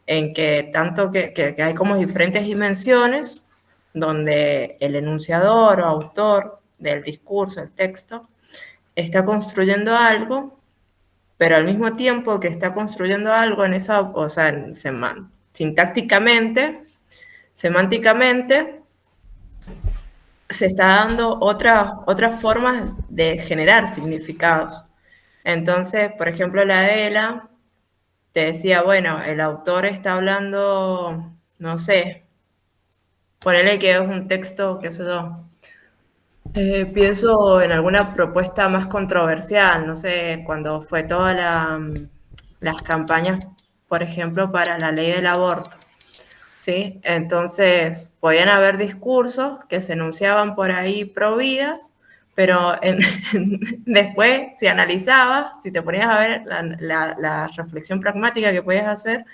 en que tanto que hay como diferentes dimensiones donde el enunciador o autor del discurso, el texto, está construyendo algo, pero al mismo tiempo que está construyendo algo en esa, o sea, sintácticamente, semánticamente, se está dando otras formas de generar significados. Entonces, por ejemplo, la Adela te decía, bueno, el autor está hablando, no sé, ponele que es un texto, qué sé yo, pienso en alguna propuesta más controversial, no sé, cuando fue todas las campañas, por ejemplo, para la ley del aborto. ¿Sí? Entonces, podían haber discursos que se enunciaban por ahí pro vidas, pero después, si analizabas, si te ponías a ver la reflexión pragmática que podías hacer,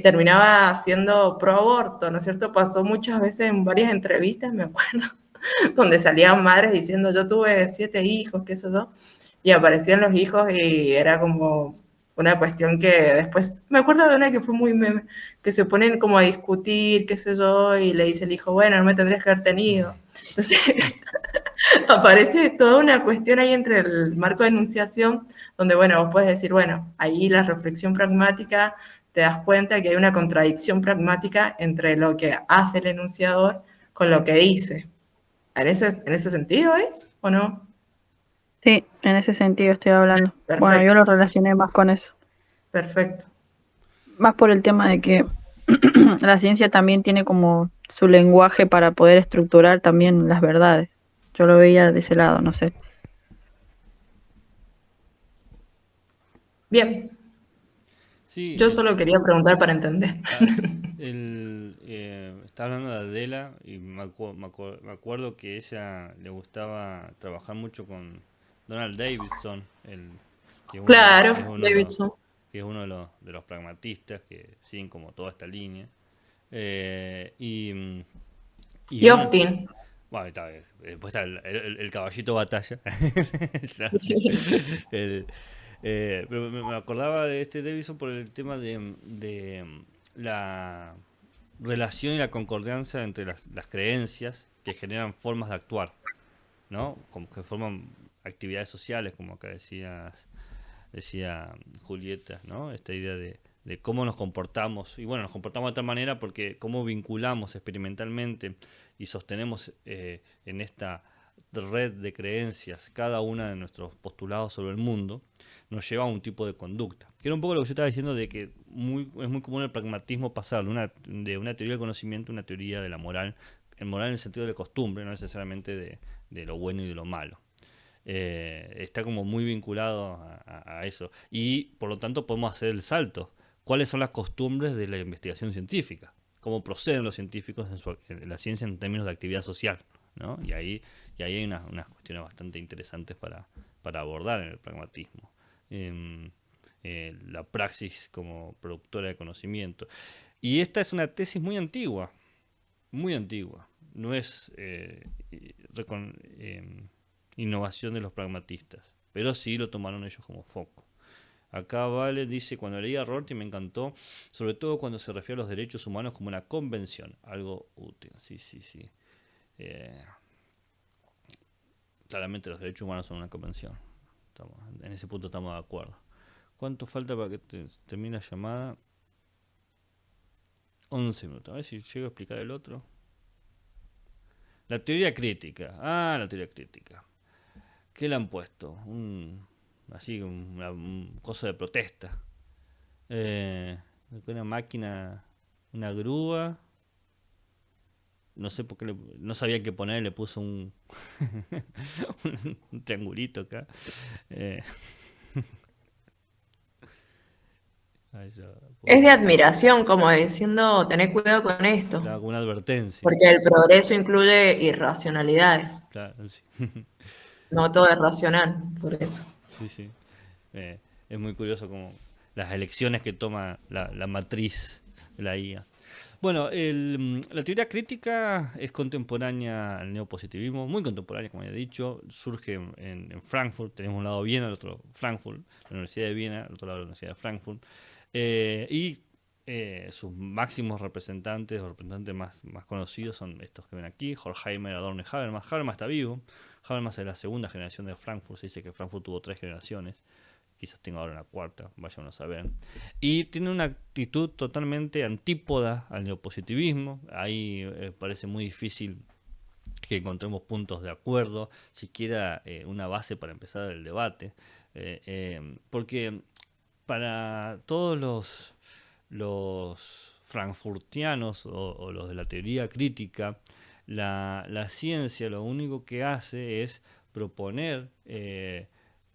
terminaba siendo pro aborto, ¿no es cierto? Pasó muchas veces en varias entrevistas, me acuerdo, donde salían madres diciendo, yo tuve 7 hijos, qué sé yo, y aparecían los hijos y era como una cuestión que después, me acuerdo de una que fue muy meme, que se ponen como a discutir, qué sé yo, y le dice el hijo, bueno, no me tendrías que haber tenido. Entonces, aparece toda una cuestión ahí entre el marco de enunciación, donde, bueno, vos puedes decir, bueno, ahí la reflexión pragmática, te das cuenta que hay una contradicción pragmática entre lo que hace el enunciador con lo que dice. ¿En ese sentido es o no? sí, en ese sentido estoy hablando. Bueno, Perfecto, yo lo relacioné más con eso, perfecto. más por el tema de que la ciencia también tiene como su lenguaje para poder estructurar también las verdades. Yo lo veía de ese lado, no sé. Bien, Sí, yo solo quería preguntar para entender. está hablando de Adela y me acuerdo que ella le gustaba trabajar mucho con Donald Davidson, que Claro, Davidson. es uno de los pragmatistas que siguen como toda esta línea. Eh, y, mm, y Y una, Austin. bueno, después está el caballito batalla. Ya, Sí. el- pero me acordaba de este Davidson por el tema de la relación y la concordancia entre las creencias que generan formas de actuar, ¿no? Como que forman actividades sociales, como que decía Julieta, ¿no? Esta idea de cómo nos comportamos. Y bueno, nos comportamos de tal manera porque cómo vinculamos experimentalmente y sostenemos en esta red de creencias cada una de nuestros postulados sobre el mundo, nos lleva a un tipo de conducta. Que era un poco lo que yo estaba diciendo de que es muy común el pragmatismo pasar de una teoría del conocimiento a una teoría de la moral, el moral en el sentido de costumbre, no necesariamente de lo bueno y de lo malo. Está como muy vinculado a eso. Y por lo tanto podemos hacer el salto. ¿Cuáles son las costumbres de la investigación científica? ¿Cómo proceden los científicos en la ciencia en términos de actividad social? ¿No? Y ahí hay unas cuestiones bastante interesantes para abordar en el pragmatismo. La praxis como productora de conocimiento. Y esta es una tesis muy antigua, muy antigua. No es innovación de los pragmatistas, pero sí lo tomaron ellos como foco. Acá Vale dice, cuando leí a Rorty me encantó, sobre todo cuando se refiere a los derechos humanos como una convención, algo útil. Sí, sí, sí. Claramente los derechos humanos son una convención. En ese punto estamos de acuerdo. ¿Cuánto falta para que termine la llamada? 11 minutos. A ver si llego a explicar el otro. La teoría crítica. Ah, la teoría crítica. ¿Qué le han puesto? Un cosa de protesta. Una máquina, una grúa. No sé por qué no sabía qué poner, le puso un, un triangulito acá. Eh, Es de admiración, como diciendo, tené cuidado con esto, claro, con una advertencia. porque el progreso incluye irracionalidades. Claro, sí. No todo es racional, por eso. Sí, sí. Es muy curioso como las elecciones que toma la matriz de la IA. Bueno, la teoría crítica es contemporánea al neopositivismo, muy contemporánea, como ya he dicho. Surge en Frankfurt, tenemos un lado Viena, el otro Frankfurt, la Universidad de Viena, el otro lado la Universidad de Frankfurt. Sus máximos representantes, o representantes más conocidos son estos que ven aquí, Horkheimer, Adorno y Habermas. Habermas está vivo. Habermas es la segunda generación de Frankfurt. Se dice que Frankfurt tuvo 3 generaciones. Quizás tenga ahora una cuarta, vayan a saber. Y tiene una actitud totalmente antípoda al neopositivismo. Ahí parece muy difícil que encontremos puntos de acuerdo, siquiera una base para empezar el debate. Porque para todos los frankfurtianos o los de la teoría crítica, la ciencia lo único que hace es proponer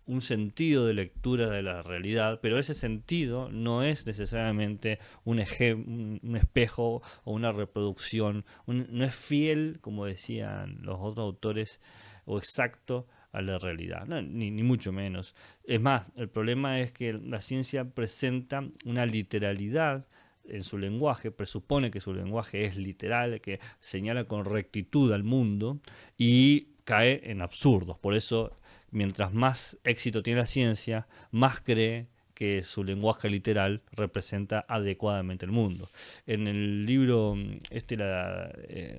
un sentido de lectura de la realidad, pero ese sentido no es necesariamente un espejo o una reproducción, no es fiel, como decían los otros autores, o exacto a la realidad, no, ni mucho menos. Es más, el problema es que la ciencia presenta una literalidad en su lenguaje, presupone que su lenguaje es literal, que señala con rectitud al mundo y cae en absurdos. Por eso, mientras más éxito tiene la ciencia, más cree que su lenguaje literal representa adecuadamente el mundo. En el libro la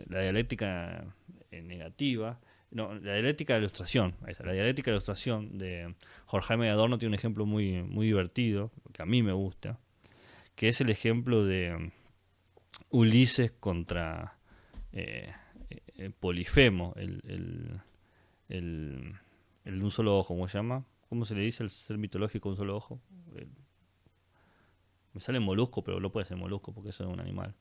dialéctica negativa, no, la dialéctica de la ilustración, la dialéctica de la ilustración de Horkheimer y Adorno tiene un ejemplo muy, muy divertido, que a mí me gusta, que es el ejemplo de Ulises contra Polifemo, el un solo ojo, ¿cómo se llama? ¿Cómo se le dice el ser mitológico un solo ojo? Me sale molusco, pero no puede ser molusco porque eso es un animal.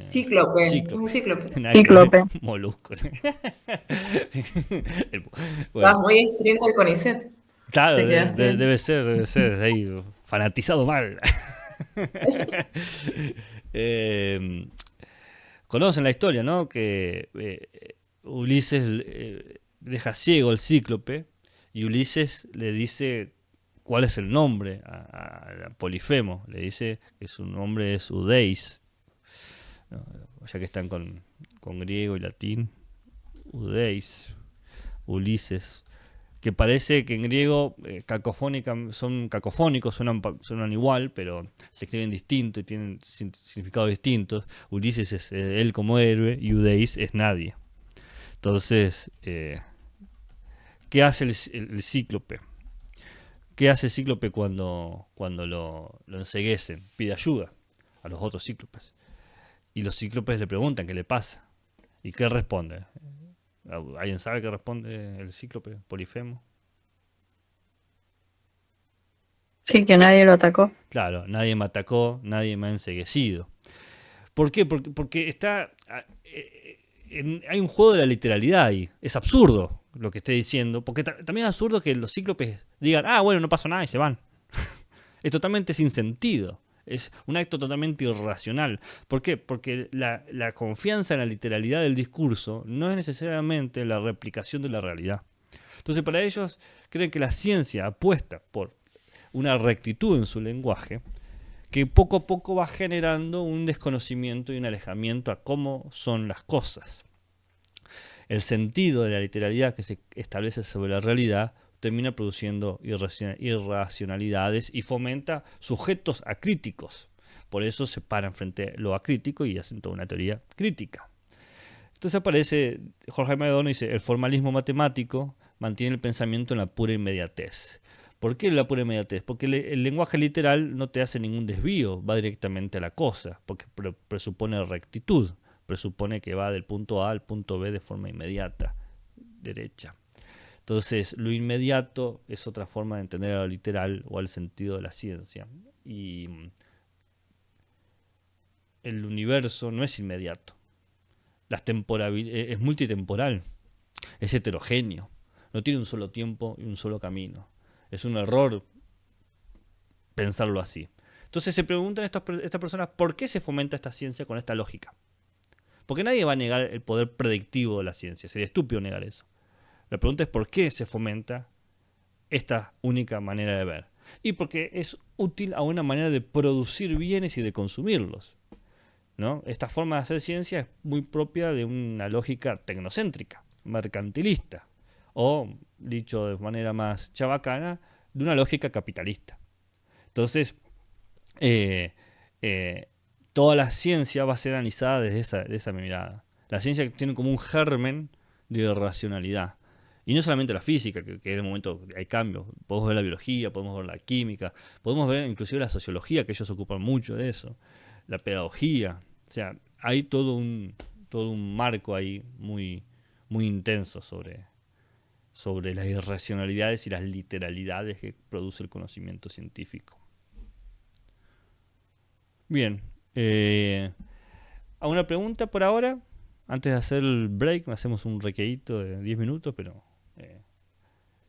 Cíclope, un cíclope. Cíclope. Molusco. Vas muy estricto al CONICET. Claro, Te quedaste. debe ser ahí, fanatizado mal. Conocen la historia, ¿no? Que Ulises deja ciego al cíclope y Ulises le dice cuál es el nombre a Polifemo. Le dice que su nombre es Udeis, ¿no? Ya que están con griego y latín. Udeis, Ulises, que parece que en griego son cacofónicos, suenan igual, pero se escriben distinto y tienen significados distintos. Ulises es él como héroe y Udeis es nadie. Entonces, ¿qué hace el cíclope? ¿Qué hace el cíclope cuando lo enceguecen? Pide ayuda a los otros cíclopes. Y los cíclopes le preguntan qué le pasa. ¿Y qué responde? ¿Alguien sabe qué responde el cíclope Polifemo? Sí, que nadie lo atacó. Claro, nadie me atacó, nadie me ha enceguecido. ¿Por qué? Porque está... hay un juego de la literalidad ahí. Es absurdo lo que esté diciendo. Porque también es absurdo que los cíclopes digan, bueno, no pasó nada y se van. Es totalmente sin sentido. Es un acto totalmente irracional. ¿Por qué? Porque la confianza en la literalidad del discurso no es necesariamente la replicación de la realidad. Entonces, para ellos, creen que la ciencia apuesta por una rectitud en su lenguaje que poco a poco va generando un desconocimiento y un alejamiento a cómo son las cosas. El sentido de la literalidad que se establece sobre la realidad termina produciendo irracionalidades y fomenta sujetos acríticos. Por eso se paran frente a lo acrítico y hacen toda una teoría crítica. Entonces aparece Horkheimer y Adorno y dice, el formalismo matemático mantiene el pensamiento en la pura inmediatez. ¿Por qué la pura inmediatez? Porque el lenguaje literal no te hace ningún desvío, va directamente a la cosa, porque presupone rectitud, presupone que va del punto A al punto B de forma inmediata, derecha. Entonces, lo inmediato es otra forma de entender a lo literal o al sentido de la ciencia. Y el universo no es inmediato. Es multitemporal, es heterogéneo, no tiene un solo tiempo y un solo camino. Es un error pensarlo así. Entonces se preguntan estas personas por qué se fomenta esta ciencia con esta lógica. Porque nadie va a negar el poder predictivo de la ciencia, sería estúpido negar eso. La pregunta es por qué se fomenta esta única manera de ver. Y porque es útil a una manera de producir bienes y de consumirlos, ¿no? Esta forma de hacer ciencia es muy propia de una lógica tecnocéntrica, mercantilista, o, dicho de manera más chabacana, de una lógica capitalista. Entonces, toda la ciencia va a ser analizada desde esa mirada. La ciencia tiene como un germen de racionalidad. Y no solamente la física, que en el momento hay cambios. Podemos ver la biología, podemos ver la química, podemos ver inclusive la sociología, que ellos ocupan mucho de eso. La pedagogía. O sea, hay todo un marco ahí muy, muy intenso sobre las irracionalidades y las literalidades que produce el conocimiento científico. Bien. ¿Alguna pregunta por ahora? Antes de hacer el break, hacemos un requeíto de 10 minutos, pero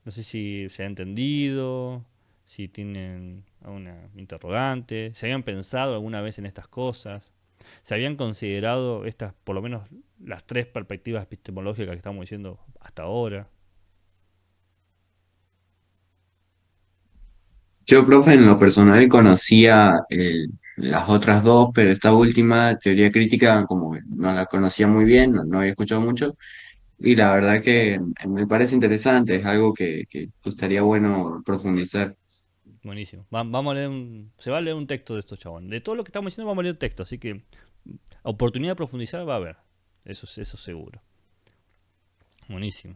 no sé si se ha entendido, si tienen alguna interrogante, si habían pensado alguna vez en estas cosas, se habían considerado estas, por lo menos las 3 perspectivas epistemológicas que estamos diciendo hasta ahora. Yo, profe, en lo personal conocía las otras dos, pero esta última teoría crítica como que no la conocía muy bien, no había escuchado mucho, y la verdad que me parece interesante, es algo que estaría bueno profundizar. Buenísimo. Vamos a leer se va a leer un texto de estos chabones. De todo lo que estamos diciendo vamos a leer texto, así que oportunidad de profundizar va a haber. Eso seguro. Buenísimo.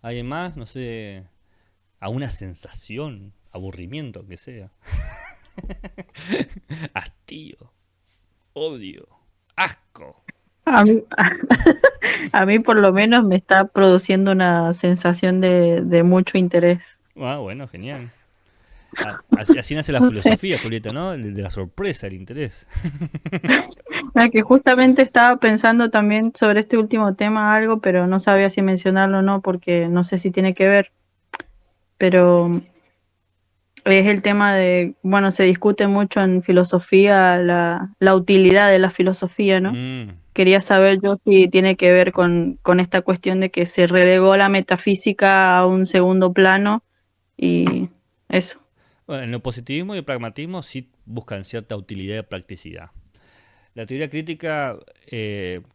¿Alguien más? No sé. ¿Alguna sensación? Aburrimiento, aunque sea. Hastío. Odio. Asco. A mí, a mí por lo menos me está produciendo una sensación de mucho interés. Ah, bueno, genial. Así nace la filosofía, Julieta, ¿no? De la sorpresa, el interés. Que justamente estaba pensando también sobre este último tema algo, pero no sabía si mencionarlo o no, porque no sé si tiene que ver. Pero es el tema de, bueno, se discute mucho en filosofía la utilidad de la filosofía, ¿no? Quería saber yo si tiene que ver con esta cuestión de que se relegó la metafísica a un segundo plano y eso. Bueno, en el positivismo y el pragmatismo sí buscan cierta utilidad y practicidad. La teoría crítica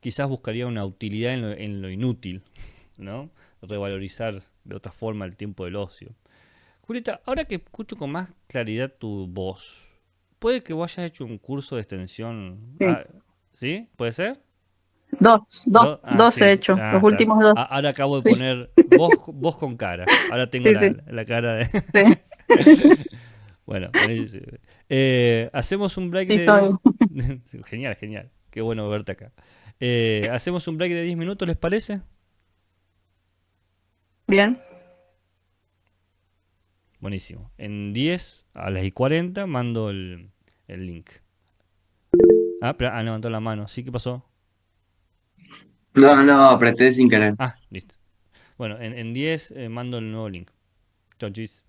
quizás buscaría una utilidad en lo inútil, ¿no? Revalorizar de otra forma el tiempo del ocio. Julieta, ahora que escucho con más claridad tu voz, ¿puede que vos hayas hecho un curso de extensión? Sí. ¿Sí? ¿Puede ser? Dos Sí, he hecho, los está. últimos 2. Ahora acabo de Sí. poner voz con cara. Ahora tengo Sí, la cara de... Sí. Bueno, hacemos un break Sí, soy. Genial. Qué bueno verte acá. Hacemos un break de 10 minutos, ¿les parece? Bien. Buenísimo. En 10, a las 40, mando el link. Levantó la mano. ¿Sí? ¿Qué pasó? No, apreté sin querer. Listo. Bueno, en 10 mando el nuevo link. Chau, chis.